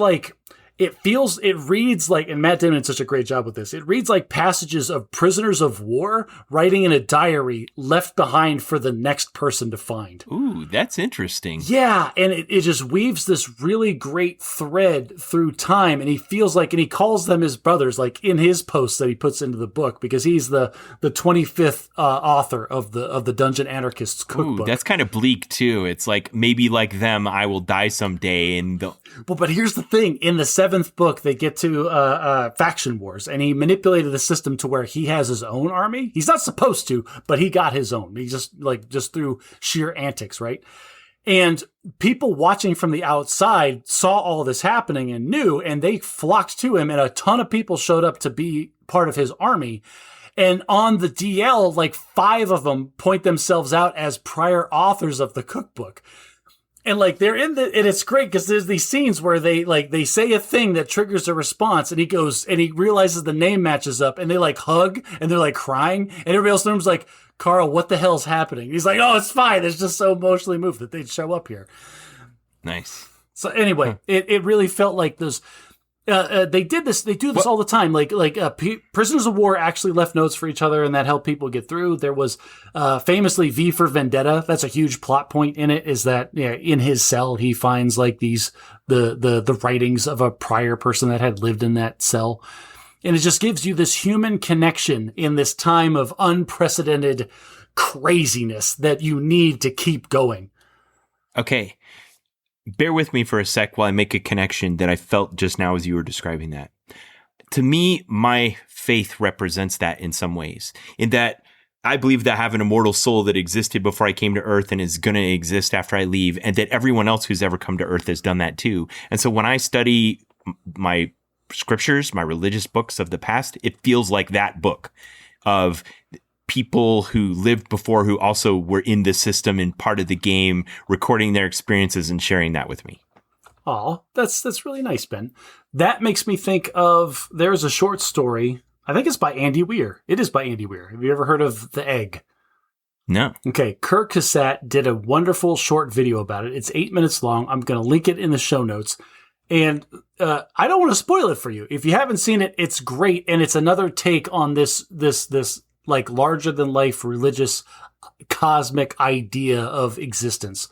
it reads and Matt Damon did such a great job with this. It reads like passages of prisoners of war writing in a diary left behind for the next person to find. Ooh, that's interesting. Yeah, and it just weaves this really great thread through time, and he feels and he calls them his brothers, in his posts that he puts into the book, because he's the 25th author of the Dungeon Anarchist's Cookbook. Ooh, that's kind of bleak too. It's maybe like them, I will die someday. But here's the thing: in the 7th book, they get to faction wars, and he manipulated the system to where he has his own army. He's not supposed to, but he got his own. He just through sheer antics, right? And people watching from the outside saw all this happening and knew, and they flocked to him, and a ton of people showed up to be part of his army. And on the DL, like 5 of them point themselves out as prior authors of the cookbook. And like they're and it's great because there's these scenes where they say a thing that triggers a response, and he goes and he realizes the name matches up, and they like hug and they're like crying, and everybody else in the room's like, Carl, what the hell's happening? He's like, oh, it's fine. It's just so emotionally moved that they'd show up here. Nice. So anyway, it really felt like this. They do this all the time. Prisoners of war actually left notes for each other, and that helped people get through. There was famously V for Vendetta. That's a huge plot point in it. Is that in his cell he finds like the writings of a prior person that had lived in that cell, and it just gives you this human connection in this time of unprecedented craziness that you need to keep going. Okay. Bear with me for a sec while I make a connection that I felt just now as you were describing that. To me, my faith represents that in some ways, in that I believe that I have an immortal soul that existed before I came to Earth and is going to exist after I leave, and that everyone else who's ever come to Earth has done that too. And so when I study my scriptures, my religious books of the past, it feels like that book of people who lived before, who also were in the system and part of the game, recording their experiences and sharing that with me. Oh, that's really nice, Ben. That makes me think of, there's a short story. I think it's by Andy Weir. It is by Andy Weir. Have you ever heard of The Egg? No. Okay. Kirk Cassett did a wonderful short video about it. It's 8 minutes long. I'm going to link it in the show notes. And I don't want to spoil it for you. If you haven't seen it, it's great. And it's another take on this like larger than life religious cosmic idea of existence.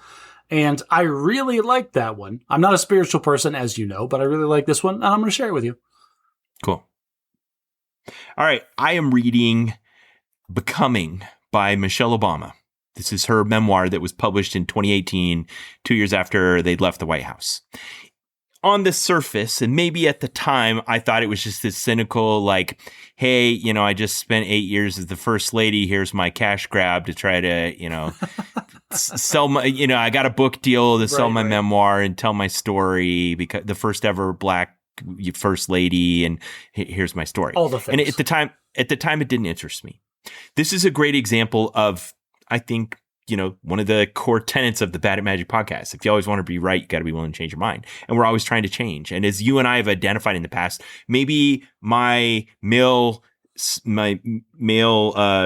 And I really like that one. I'm not a spiritual person, as you know, but I really like this one, and I'm going to share it with you. Cool. All right. I am reading Becoming by Michelle Obama. This is her memoir that was published in 2018, 2 years after they'd left the White House. On the surface, and maybe at the time, I thought it was just this cynical, like, hey, I just spent 8 years as the first lady. Here's my cash grab to try to, sell my, I got a book deal to sell my memoir and tell my story, because the first ever Black first lady, and here's my story. All the things. And at the time, it didn't interest me. This is a great example of, I think, one of the core tenets of the Bad at Magic podcast. If you always want to be right, you got to be willing to change your mind. And we're always trying to change. And as you and I have identified in the past, maybe my male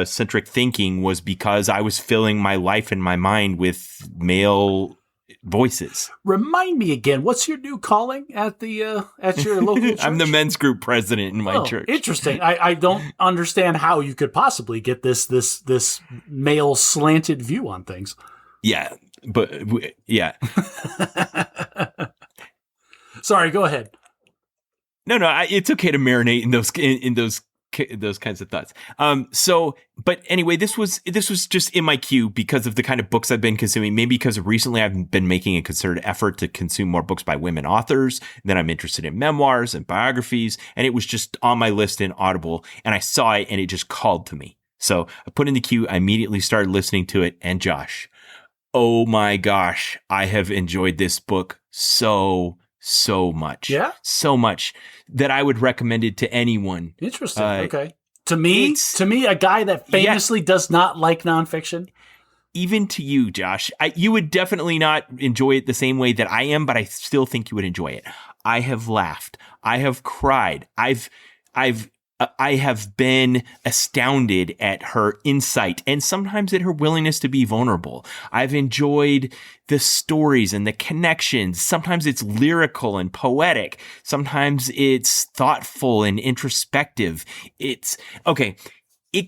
centric thinking was because I was filling my life and my mind with male voices. Remind me again, what's your new calling at your local church? I'm the men's group president in my church. Interesting. I don't understand how you could possibly get this male slanted view on things. Yeah, but yeah. Sorry, go ahead. No, it's okay to marinate in those kinds of thoughts. But anyway, this was just in my queue because of the kind of books I've been consuming. Maybe because recently I've been making a concerted effort to consume more books by women authors. Then I'm interested in memoirs and biographies, and it was just on my list in Audible, and I saw it and it just called to me. So I put in the queue. I immediately started listening to it, and Josh, oh my gosh, I have enjoyed this book so much. Yeah? So much that I would recommend it to anyone. Interesting. Okay. To me, a guy that famously does not like nonfiction. Even to you, Josh, you would definitely not enjoy it the same way that I am, but I still think you would enjoy it. I have laughed. I have cried. I have been astounded at her insight and sometimes at her willingness to be vulnerable. I've enjoyed the stories and the connections. Sometimes it's lyrical and poetic. Sometimes it's thoughtful and introspective. It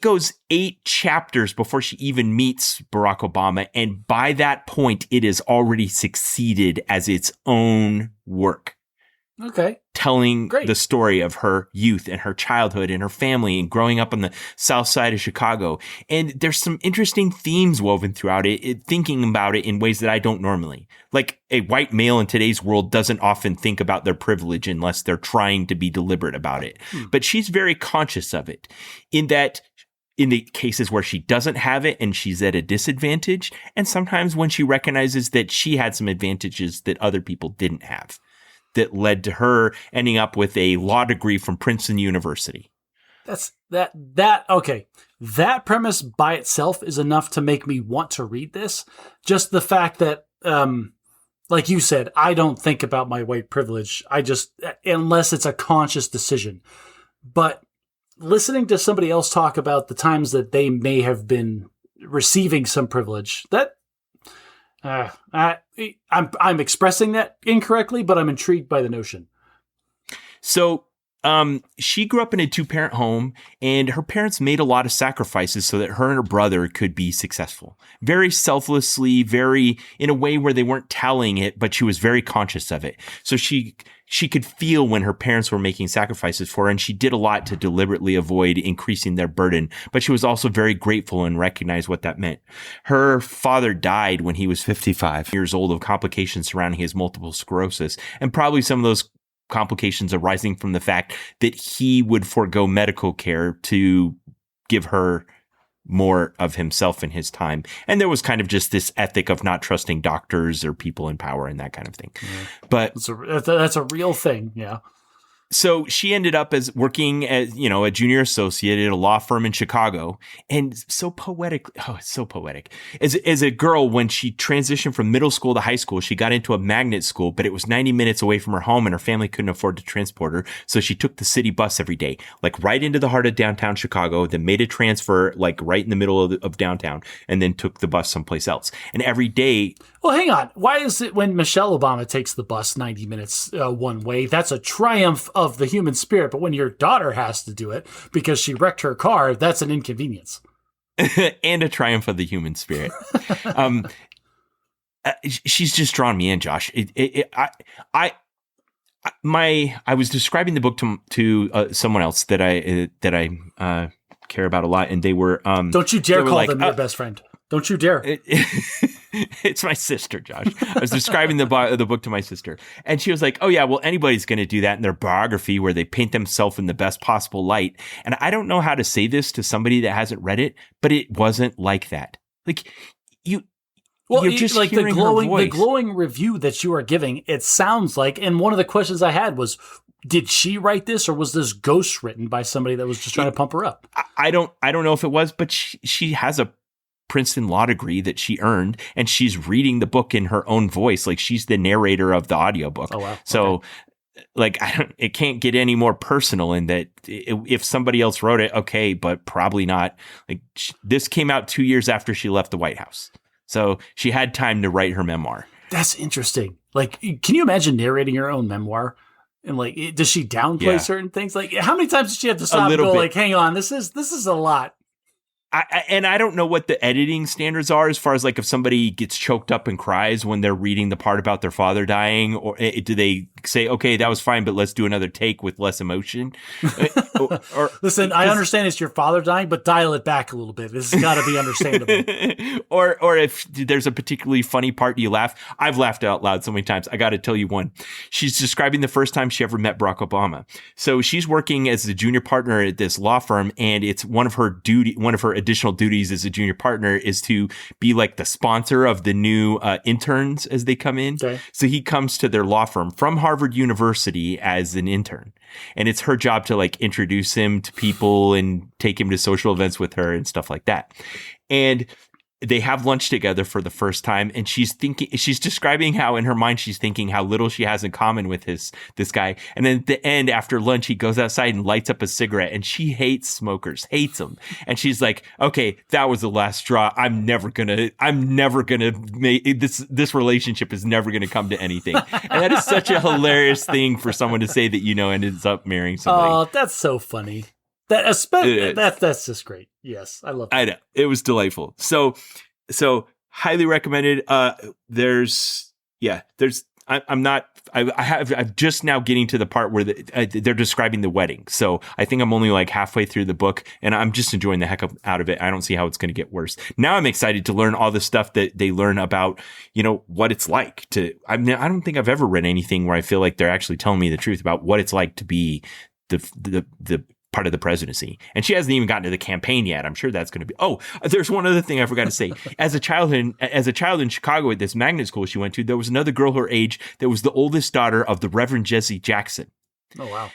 goes 8 chapters before she even meets Barack Obama. And by that point, it has already succeeded as its own work. Okay. telling Great. the story of her youth and her childhood and her family and growing up on the south side of Chicago. And there's some interesting themes woven throughout it, thinking about it in ways that I don't normally. Like a white male in today's world doesn't often think about their privilege unless they're trying to be deliberate about it. But she's very conscious of it in that in the cases where she doesn't have it and she's at a disadvantage, and sometimes when she recognizes that she had some advantages that other people didn't have, that led to her ending up with a law degree from Princeton University. Okay. That premise by itself is enough to make me want to read this. Just the fact that, like you said, I don't think about my white privilege. Unless it's a conscious decision. But listening to somebody else talk about the times that they may have been receiving some privilege, I'm expressing that incorrectly, but I'm intrigued by the notion. So she grew up in a 2-parent home, and her parents made a lot of sacrifices so that her and her brother could be successful. Very selflessly, very in a way where they weren't telling it, but she was very conscious of it. So she could feel when her parents were making sacrifices for her, and she did a lot to deliberately avoid increasing their burden. But she was also very grateful and recognized what that meant. Her father died when he was 55 years old of complications surrounding his multiple sclerosis, and probably some of those complications arising from the fact that he would forego medical care to give her more of himself in his time. And there was kind of just this ethic of not trusting doctors or people in power and that kind of thing. Yeah. But that's a real thing. Yeah. So she ended up as working as, a junior associate at a law firm in Chicago. And so poetic. Oh, it's so poetic. As a girl, when she transitioned from middle school to high school, she got into a magnet school, but it was 90 minutes away from her home and her family couldn't afford to transport her. So she took the city bus every day, like right into the heart of downtown Chicago, then made a transfer like right in the middle of downtown, and then took the bus someplace else. And every day. Well, hang on. Why is it when Michelle Obama takes the bus 90 minutes one way, that's a triumph of the human spirit, but when your daughter has to do it because she wrecked her car, that's an inconvenience. And a triumph of the human spirit. She's just drawn me in, Josh. I was describing the book to someone else that I care about a lot, and they were don't you dare call them your best friend. Don't you dare. It's my sister, Josh. I was describing the book to my sister, and she was like, oh yeah, well, anybody's going to do that in their biography where they paint themselves in the best possible light. And I don't know how to say this to somebody that hasn't read it, but it wasn't like that. Like you're just like hearing her voice. The glowing review that you are giving, it sounds like, and one of the questions I had was, did she write this, or was this ghost written by somebody that was just trying to pump her up? I don't know if it was, but she has a Princeton law degree that she earned, and she's reading the book in her own voice. Like she's the narrator of the audiobook. Oh, wow. So like, it can't get any more personal in that if somebody else wrote it, okay, but probably not. Like this came out 2 years after she left the White House. So she had time to write her memoir. That's interesting. Like, can you imagine narrating your own memoir? And like, does she downplay certain things? Like, how many times does she have to stop and go like, hang on, this is a lot. I don't know what the editing standards are as far as like if somebody gets choked up and cries when they're reading the part about their father dying, or do they say, okay, that was fine, but let's do another take with less emotion? or Listen, I understand it's your father dying, but dial it back a little bit. This has got to be understandable. or if there's a particularly funny part, you laugh. I've laughed out loud so many times. I got to tell you one. She's describing the first time she ever met Barack Obama. So she's working as a junior partner at this law firm, and it's one of her additional duties as a junior partner is to be like the sponsor of the new interns as they come in. Okay. So he comes to their law firm from Harvard University as an intern, and it's her job to like introduce him to people and take him to social events with her and stuff like that. And they have lunch together for the first time, and she's describing how in her mind she's thinking how little she has in common with this guy. And then at the end, after lunch, he goes outside and lights up a cigarette, and she hates smokers, hates them. And she's like, okay, that was the last straw. I'm never gonna make this relationship is never gonna come to anything. And that is such a hilarious thing for someone to say that, ends up marrying somebody. Oh, that's so funny. That's just great. Yes, I love that. I know. It was delightful. So highly recommended. There's I'm not. I'm just now getting to the part where they're describing the wedding. So I think I'm only like halfway through the book, and I'm just enjoying the heck out of it. I don't see how it's going to get worse. Now I'm excited to learn all the stuff that they learn about, what it's like to. I don't think I've ever read anything where I feel like they're actually telling me the truth about what it's like to be the part of the presidency. And she hasn't even gotten to the campaign yet. I'm sure that's going to be. Oh, there's one other thing I forgot to say. As a child in Chicago at this magnet school she went to, there was another girl her age that was the oldest daughter of the Reverend Jesse Jackson. Oh, wow.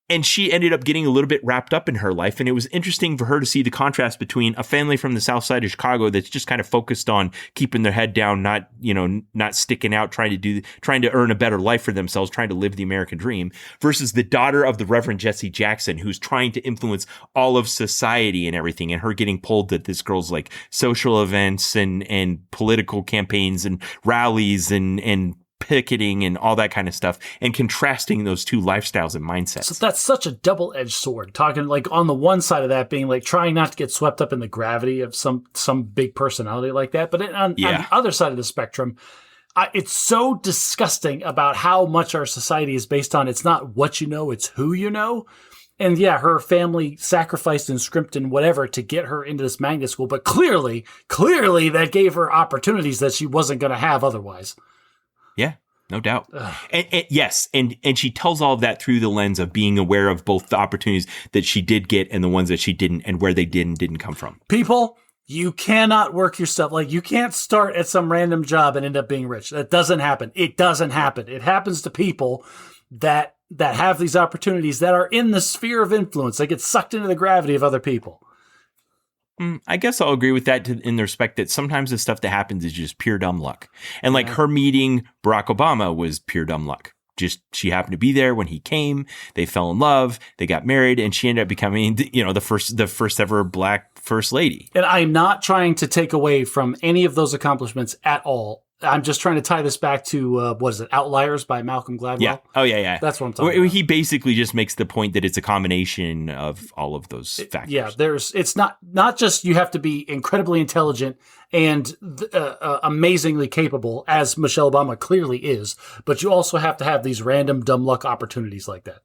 And she ended up getting a little bit wrapped up in her life. And it was interesting for her to see the contrast between a family from the south side of Chicago that's just kind of focused on keeping their head down, not sticking out, trying to earn a better life for themselves, trying to live the American dream, versus the daughter of the Reverend Jesse Jackson, who's trying to influence all of society and everything. And her getting pulled at this girl's like social events and political campaigns and rallies and picketing and all that kind of stuff, and contrasting those two lifestyles and mindsets. So that's such a double-edged sword, talking like on the one side of that being like trying not to get swept up in the gravity of some big personality like that. But on the other side of the spectrum, it's so disgusting about how much our society is based on it's not what you know, it's who you know. And yeah, her family sacrificed and scrimped and whatever to get her into this magnet school. But clearly that gave her opportunities that she wasn't going to have otherwise. Yeah, no doubt. And she tells all of that through the lens of being aware of both the opportunities that she did get and the ones that she didn't, and where they did and didn't come from. People, you cannot work yourself. Like, you can't start at some random job and end up being rich. That doesn't happen. It doesn't happen. It happens to people that have these opportunities that are in the sphere of influence. They get sucked into the gravity of other people. I guess I'll agree with that in the respect that sometimes the stuff that happens is just pure dumb luck. And like her meeting Barack Obama was pure dumb luck. Just she happened to be there when he came. They fell in love. They got married, and she ended up becoming, the first ever black first lady. And I'm not trying to take away from any of those accomplishments at all. I'm just trying to tie this back to, Outliers by Malcolm Gladwell? Yeah. Oh, yeah. That's what I'm talking about. He basically just makes the point that it's a combination of all of those factors. Yeah, it's not just you have to be incredibly intelligent and amazingly capable, as Michelle Obama clearly is, but you also have to have these random dumb luck opportunities like that.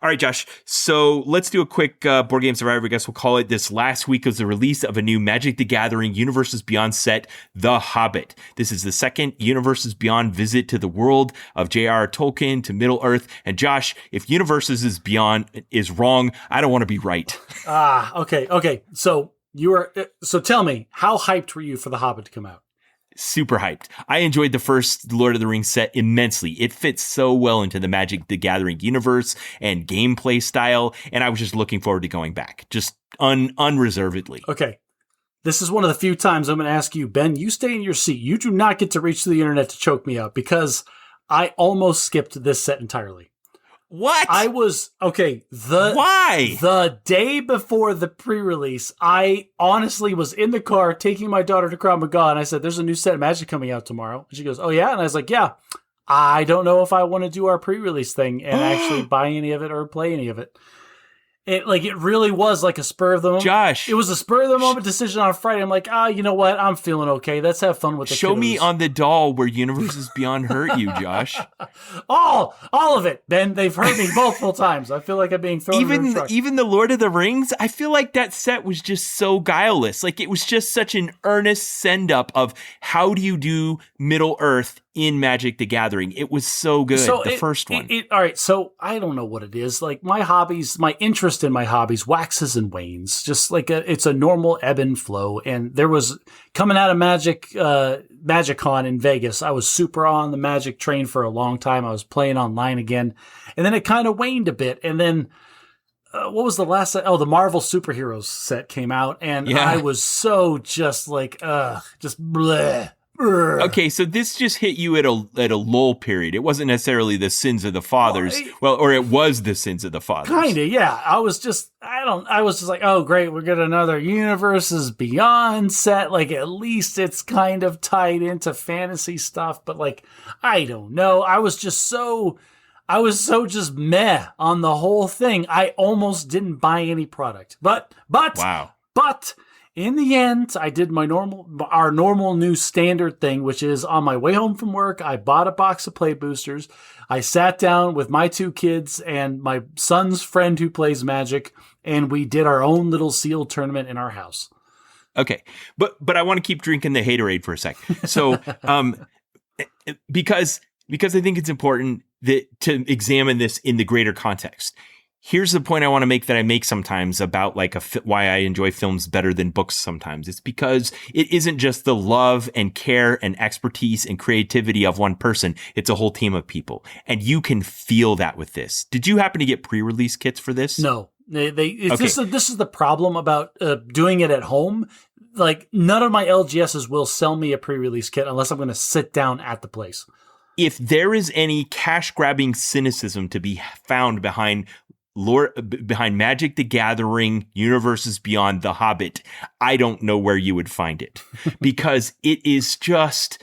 All right, Josh. So let's do a quick Board Game Survivor. I guess we'll call it. This last week was the release of a new Magic the Gathering Universes Beyond set, The Hobbit. This is the second Universes Beyond visit to the world of J.R.R. Tolkien to Middle-earth. And Josh, if Universes is Beyond is wrong, I don't want to be right. Okay. So tell me, how hyped were you for The Hobbit to come out? Super hyped. I enjoyed the first Lord of the Rings set immensely. It fits so well into the Magic the Gathering universe and gameplay style, and I was just looking forward to going back, just unreservedly. Okay. This is one of the few times I'm going to ask you, Ben, you stay in your seat. You do not get to reach to the internet to choke me out, because I almost skipped this set entirely. What? I was, okay, Why? The day before the pre-release, I honestly was in the car taking my daughter to Krav Maga, and I said, there's a new set of Magic coming out tomorrow. And she goes, oh yeah? And I was like, yeah. I don't know if I want to do our pre-release thing and actually buy any of it or play any of it. It really was like a spur of the moment. Josh. It was a spur of the moment decision on Friday. I'm like, you know what? I'm feeling okay. Let's have fun with the Show kiddos. me on the doll where Universes Beyond hurt you, Josh. all of it, Ben. They've hurt me multiple times. I feel like I'm being thrown in a truck. Even the Lord of the Rings, I feel like that set was just so guileless. Like, it was just such an earnest send-up of how do you do Middle-earth in Magic the Gathering. It was so good, first one. All right, so I don't know what it is. Like, my interest in my hobbies waxes and wanes. Just like it's a normal ebb and flow. And there was, coming out of MagicCon in Vegas, I was super on the Magic train for a long time. I was playing online again. And then it kind of waned a bit. And then, what was the last set? Oh, the Marvel Superheroes set came out. And I was so just like, just bleh. Okay, so this just hit you at a lull period. It wasn't necessarily the sins of the fathers. Or it was the sins of the fathers. Kinda, yeah. I was just like, oh great, we're getting another Universes Beyond set. Like, at least it's kind of tied into fantasy stuff, but like, I don't know. I was so just meh on the whole thing. I almost didn't buy any product. But wow. But In the end, I did our normal new standard thing, which is on my way home from work, I bought a box of play boosters. I sat down with my 2 kids and my son's friend who plays Magic, and we did our own little sealed tournament in our house. Okay. But I want to keep drinking the haterade for a sec. So, because I think it's important to examine this in the greater context. Here's the point I want to make that I make sometimes about like why I enjoy films better than books sometimes. It's because it isn't just the love and care and expertise and creativity of one person. It's a whole team of people. And you can feel that with this. Did you happen to get pre-release kits for this? No. This is the problem about doing it at home. Like, none of my LGSs will sell me a pre-release kit unless I'm going to sit down at the place. If there is any cash-grabbing cynicism to be found behind Magic the Gathering, Universes Beyond, The Hobbit, I don't know where you would find it. Because it is just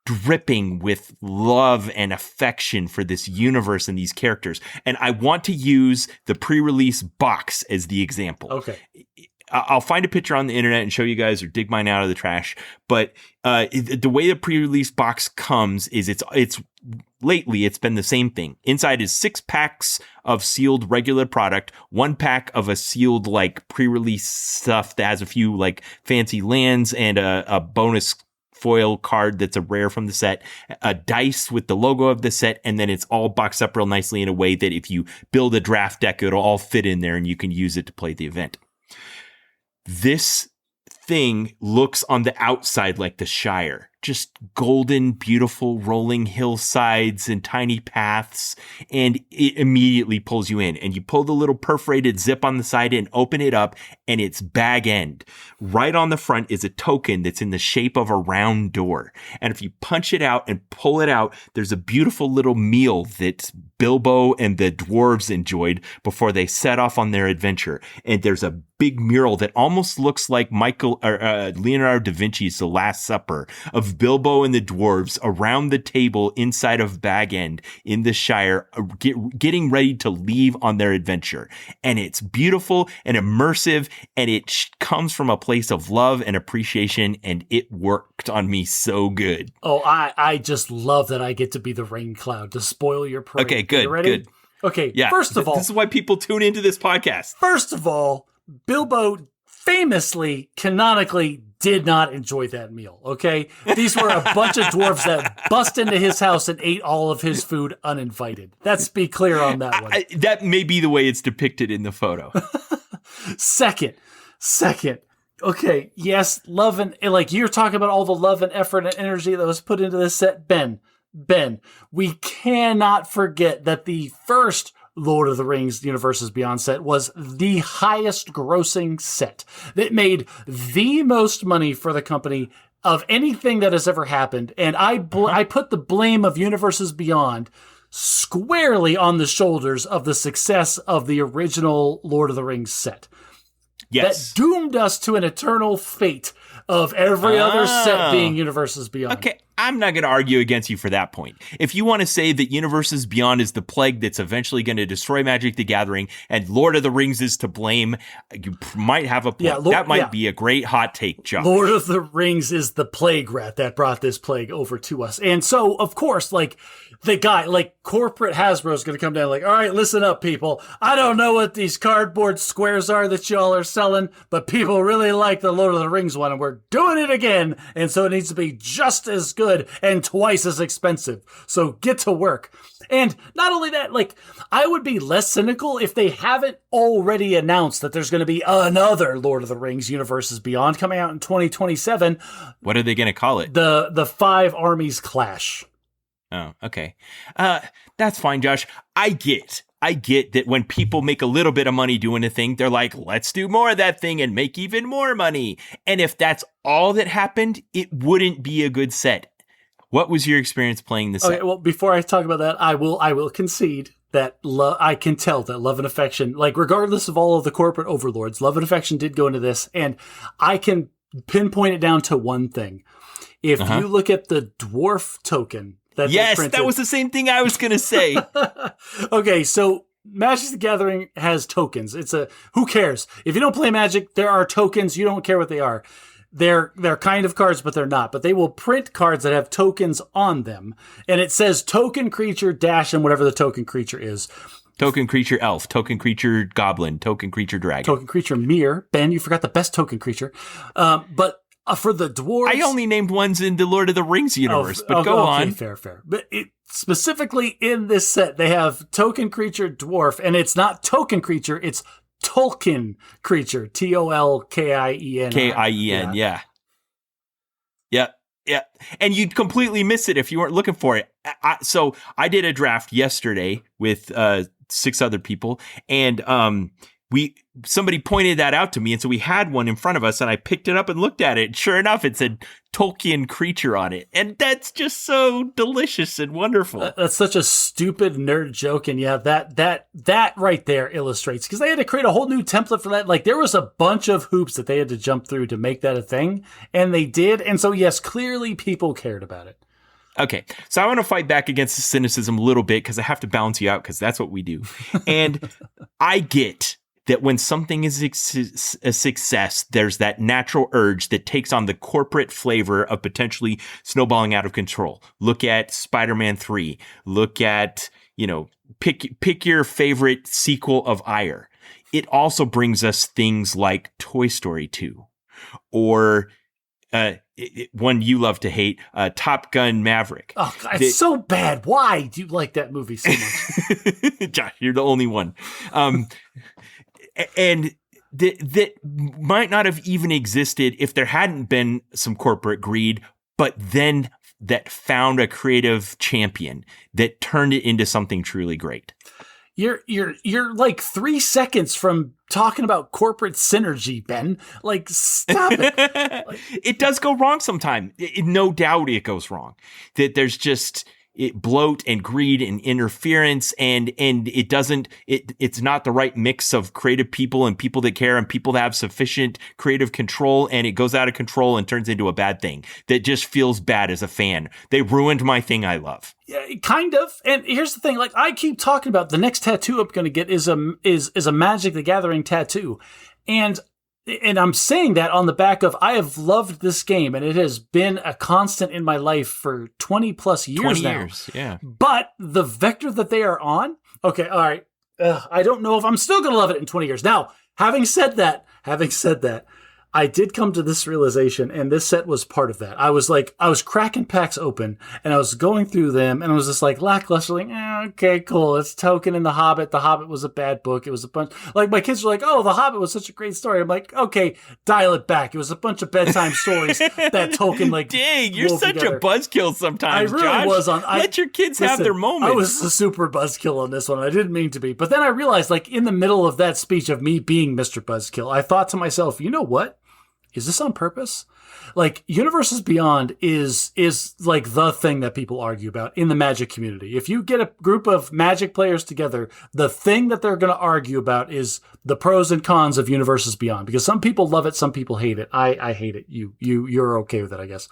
dripping with love and affection for this universe and these characters. And I want to use the pre-release box as the example. Okay. I'll find a picture on the internet and show you guys, or dig mine out of the trash. But the way the pre-release box comes is it's lately it's been the same thing. Inside is 6 packs of sealed regular product, 1 pack of a sealed like pre-release stuff that has a few like fancy lands and a bonus foil card that's a rare from the set, a dice with the logo of the set, and then it's all boxed up real nicely in a way that if you build a draft deck, it'll all fit in there and you can use it to play the event. This thing looks on the outside like the Shire. Just golden, beautiful rolling hillsides and tiny paths, and it immediately pulls you in. And you pull the little perforated zip on the side and open it up, and it's bag end. Right on the front is a token that's in the shape of a round door. And if you punch it out and pull it out, there's a beautiful little meal that Bilbo and the dwarves enjoyed before they set off on their adventure. And there's a big mural that almost looks like Leonardo da Vinci's The Last Supper of Bilbo and the dwarves around the table inside of Bag End in the Shire, getting ready to leave on their adventure. And it's beautiful and immersive, and it comes from a place of love and appreciation, and it worked on me so good. Oh, I just love that I get to be the rain cloud to spoil your parade. Okay, good, you ready? good. Okay, yeah, first of all, this is why people tune into this podcast. First of all, Bilbo famously, canonically, did not enjoy that meal, okay? These were a bunch of dwarves that bust into his house and ate all of his food uninvited. Let's be clear on that one. That may be the way it's depicted in the photo. Second, okay, yes, love and like you're talking about all the love and effort and energy that was put into this set. Ben, we cannot forget that the first Lord of the Rings Universes Beyond set was the highest grossing set that made the most money for the company of anything that has ever happened. And I put the blame of Universes Beyond squarely on the shoulders of the success of the original Lord of the Rings set. Yes. That doomed us to an eternal fate of every other set being Universes Beyond. Okay, I'm not going to argue against you for that point. If you want to say that Universes Beyond is the plague that's eventually going to destroy Magic the Gathering and Lord of the Rings is to blame, you might have a point. Yeah, that might be a great hot take, Josh. Lord of the Rings is the plague rat that brought this plague over to us. And so, of course, like, the guy, like, corporate Hasbro is going to come down like, all right, listen up, people. I don't know what these cardboard squares are that y'all are selling, but people really like the Lord of the Rings one, and we're doing it again. And so it needs to be just as good and twice as expensive. So get to work. And not only that, like, I would be less cynical if they haven't already announced that there's going to be another Lord of the Rings Universes Beyond coming out in 2027. What are they going to call it? The Five Armies Clash. Oh, okay. That's fine, Josh. I get that when people make a little bit of money doing a thing, they're like, let's do more of that thing and make even more money. And if that's all that happened, it wouldn't be a good set. What was your experience playing the set? Okay, well, before I talk about that, I will concede that I can tell that love and affection, like regardless of all of the corporate overlords, love and affection did go into this, and I can pinpoint it down to one thing. If you look at the dwarf token, yes, that was the same thing I was going to say. Okay, so Magic the Gathering has tokens. Who cares? If you don't play Magic, there are tokens. You don't care what they are. They're kind of cards, but they're not. But they will print cards that have tokens on them. And it says token creature dash and whatever the token creature is. Token creature elf, token creature goblin, token creature dragon. Token creature mirror. Ben, you forgot the best token creature. But for the dwarves... I only named ones in the Lord of the Rings universe, but go on. Fair. But specifically in this set, they have token creature dwarf, and it's not token creature, it's Tolkien creature. Tolkien. Kien, yeah. Yeah. And you'd completely miss it if you weren't looking for it. So I did a draft yesterday with 6 other people, and somebody pointed that out to me, and so we had one in front of us, and I picked it up and looked at it. Sure enough, it said Tolkien creature on it, and that's just so delicious and wonderful. That's such a stupid nerd joke, and yeah, that right there illustrates, because they had to create a whole new template for that. Like, there was a bunch of hoops that they had to jump through to make that a thing, and they did, and so yes, clearly people cared about it. Okay, so I want to fight back against the cynicism a little bit, because I have to balance you out, because that's what we do. And I get that when something is a success, there's that natural urge that takes on the corporate flavor of potentially snowballing out of control. Look at Spider-Man 3. Look at, pick your favorite sequel of ire. It also brings us things like Toy Story 2 or one you love to hate, Top Gun Maverick. Oh, God, it's so bad. Why do you like that movie so much? Josh, you're the only one. And that might not have even existed if there hadn't been some corporate greed, but then that found a creative champion that turned it into something truly great. You're like 3 seconds from talking about corporate synergy, Ben. Like, stop it. It does go wrong sometime. No doubt it goes wrong. That there's just bloat and greed and interference, and it's not the right mix of creative people and people that care and people that have sufficient creative control, and it goes out of control and turns into a bad thing that just feels bad as a fan. They ruined my thing I love. Yeah, kind of. And here's the thing, like, I keep talking about the next tattoo I'm going to get is a Magic the Gathering tattoo. And I'm saying that on the back of, I have loved this game, and it has been a constant in my life for 20 plus years 20 now. years, yeah. But the vector that they are on, okay, all right, I don't know if I'm still going to love it in 20 years. Now, having said that, I did come to this realization, and this set was part of that. I was cracking packs open, and I was going through them, and I was just like lackluster, like, okay, cool. It's Tolkien and The Hobbit. The Hobbit was a bad book. It was a bunch, like, my kids were like, oh, The Hobbit was such a great story. I'm like, okay, dial it back. It was a bunch of bedtime stories that Tolkien, like, dang, you're such a buzzkill sometimes, I really Josh. was on. Let your kids have their moments. I was a super buzzkill on this one. I didn't mean to be. But then I realized, like, in the middle of that speech of me being Mr. Buzzkill, I thought to myself, you know what? Is this on purpose? Like, Universes Beyond is like the thing that people argue about in the Magic community. If you get a group of Magic players together, the thing that they're going to argue about is the pros and cons of Universes Beyond. Because some people love it, some people hate it. I hate it. You're okay with it, I guess.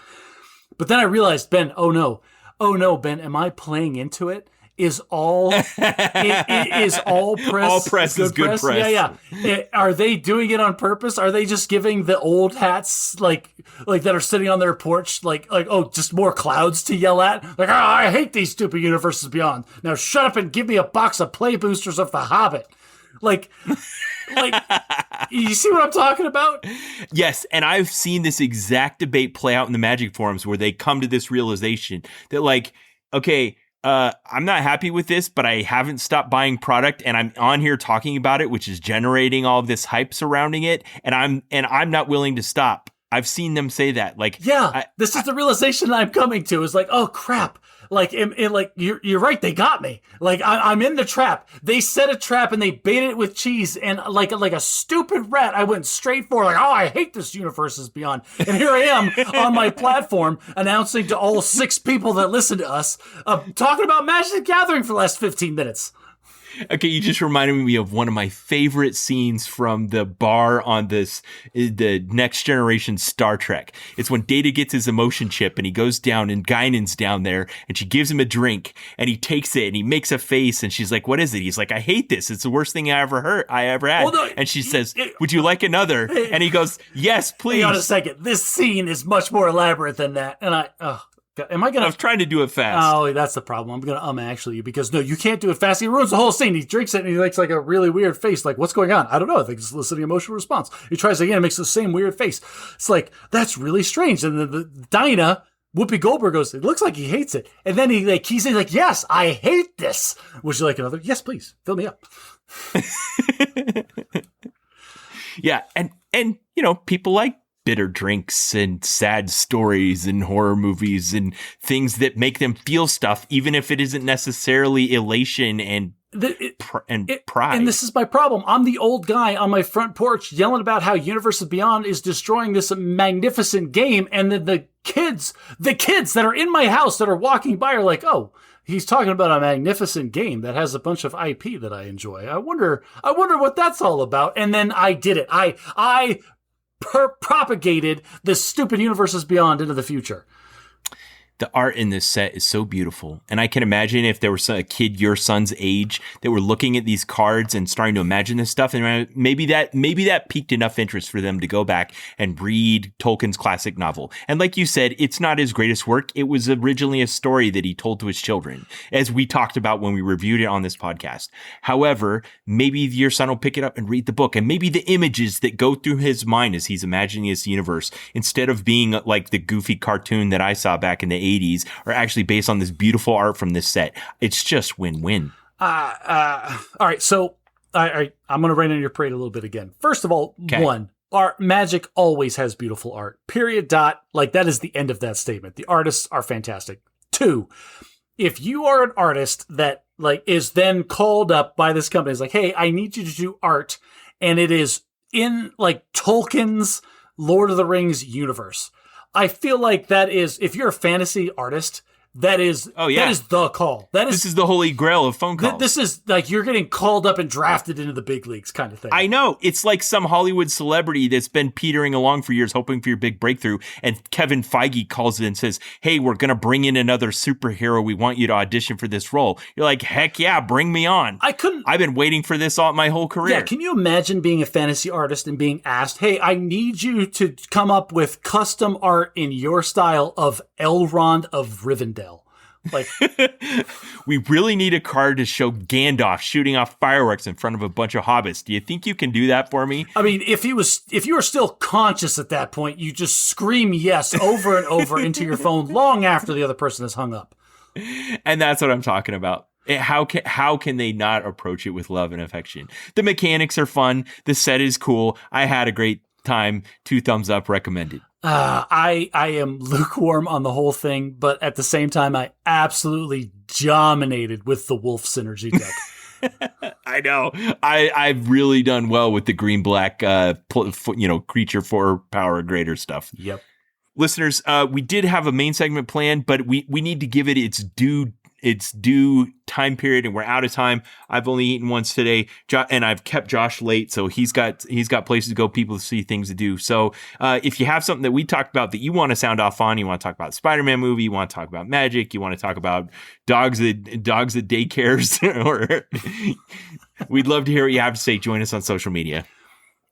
But then I realized, Ben, oh no, Ben, am I playing into it? Is all press? All press is good press. Yeah. Are they doing it on purpose? Are they just giving the old hats like that are sitting on their porch like oh, just more clouds to yell at? Like, oh, I hate these stupid Universes Beyond. Now shut up and give me a box of play boosters of The Hobbit. Like you see what I'm talking about? Yes, and I've seen this exact debate play out in the Magic forums where they come to this realization that, like, okay, I'm not happy with this, but I haven't stopped buying product, and I'm on here talking about it, which is generating all of this hype surrounding it, and I'm not willing to stop. I've seen them say that. Like, yeah, this is the realization I'm coming to. Is like, oh crap. Like, like you're right. They got me. Like, I'm in the trap. They set a trap and they baited it with cheese. And like a stupid rat, I went straight for, like, oh, I hate this Universes Beyond. And here I am on my platform announcing to all 6 people that listen to us, talking about Magic the Gathering for the last 15 minutes. Okay, you just reminded me of one of my favorite scenes from the bar on the Next Generation Star Trek. It's when Data gets his emotion chip and he goes down and Guinan's down there and she gives him a drink and he takes it and he makes a face and she's like, "What is it?" He's like, "I hate this. It's the worst thing I ever had." Well, no, and she says, "Would you like another?" And he goes, "Yes, please." Hang on a second. This scene is much more elaborate than that. And I was trying to do it fast. Oh, that's the problem. I'm going to actually because no, you can't do it fast. He ruins the whole scene. He drinks it and he makes like a really weird face. Like, what's going on? I don't know. I think it's eliciting emotional response. He tries again and makes the same weird face. It's like, that's really strange. And then the Dinah, Whoopi Goldberg goes, "It looks like he hates it." And then he's like, "Yes, I hate this." Would you like another? "Yes, please. Fill me up." Yeah. And, people like bitter drinks and sad stories and horror movies and things that make them feel stuff, even if it isn't necessarily elation and pride. And this is my problem. I'm the old guy on my front porch yelling about how Universes Beyond is destroying this magnificent game. And then the kids that are in my house that are walking by are like, "Oh, he's talking about a magnificent game that has a bunch of IP that I enjoy. I wonder what that's all about." And then I did it. I propagated this stupid Universes Beyond into the future. The art in this set is so beautiful. And I can imagine if there was a kid your son's age that were looking at these cards and starting to imagine this stuff, and maybe that piqued enough interest for them to go back and read Tolkien's classic novel. And like you said, it's not his greatest work. It was originally a story that he told to his children, as we talked about when we reviewed it on this podcast. However, maybe your son will pick it up and read the book, and maybe the images that go through his mind as he's imagining this universe, instead of being like the goofy cartoon that I saw back in the 80s, are actually based on this beautiful art from this set. It's just win-win. All right, so I'm going to rain on your parade a little bit again. First of all, one, art magic always has beautiful art. Period. Dot. Like, that is the end of that statement. The artists are fantastic. Two, if you are an artist that like is then called up by this company, it's like, "Hey, I need you to do art," and it is in like Tolkien's Lord of the Rings universe. I feel like that is, if you're a fantasy artist, that is the call. This is the holy grail of phone calls. This is like you're getting called up and drafted into the big leagues kind of thing. I know. It's like some Hollywood celebrity that's been petering along for years, hoping for your big breakthrough. And Kevin Feige calls it and says, "Hey, we're going to bring in another superhero. We want you to audition for this role." You're like, "Heck yeah, bring me on." I've been waiting for this all my whole career. Yeah. Can you imagine being a fantasy artist and being asked, "Hey, I need you to come up with custom art in your style of Elrond of Rivendell"? Like, we really need a card to show Gandalf shooting off fireworks in front of a bunch of hobbits. Do you think you can do that for me? I mean, if you were still conscious at that point, you just scream yes over and over into your phone long after the other person has hung up. And that's what I'm talking about. How can they not approach it with love and affection? The mechanics are fun. The set is cool. I had a great time. 2 thumbs up, recommended. I am lukewarm on the whole thing, but at the same time, I absolutely dominated with the wolf synergy deck. I know. I've really done well with the green-black, creature 4 power greater stuff. Yep. Listeners, we did have a main segment planned, but we need to give it its due time period, and we're out of time. I've only eaten once today, and I've kept Josh late, so he's got places to go, people to see, things to do. So if you have something that we talked about that you want to sound off on, you want to talk about the Spider-Man movie, you want to talk about magic, you want to talk about dogs at daycares, or we'd love to hear what you have to say. Join us on social media.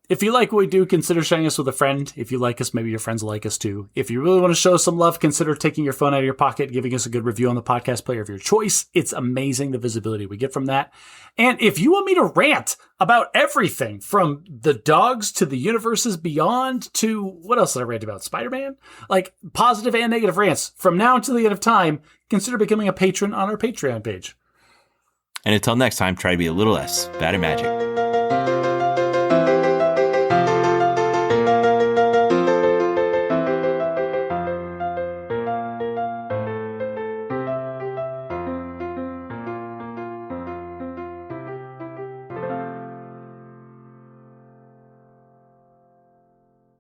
If you like what we do, consider sharing us with a friend. If you like us, maybe your friends will like us too. If you really want to show us some love, consider taking your phone out of your pocket, giving us a good review on the podcast player of your choice. It's amazing the visibility we get from that. And if you want me to rant about everything from the dogs to the Universes Beyond to what else did I rant about? Spider-Man? Like positive and negative rants from now until the end of time, consider becoming a patron on our Patreon page. And until next time, try to be a little less bad at magic.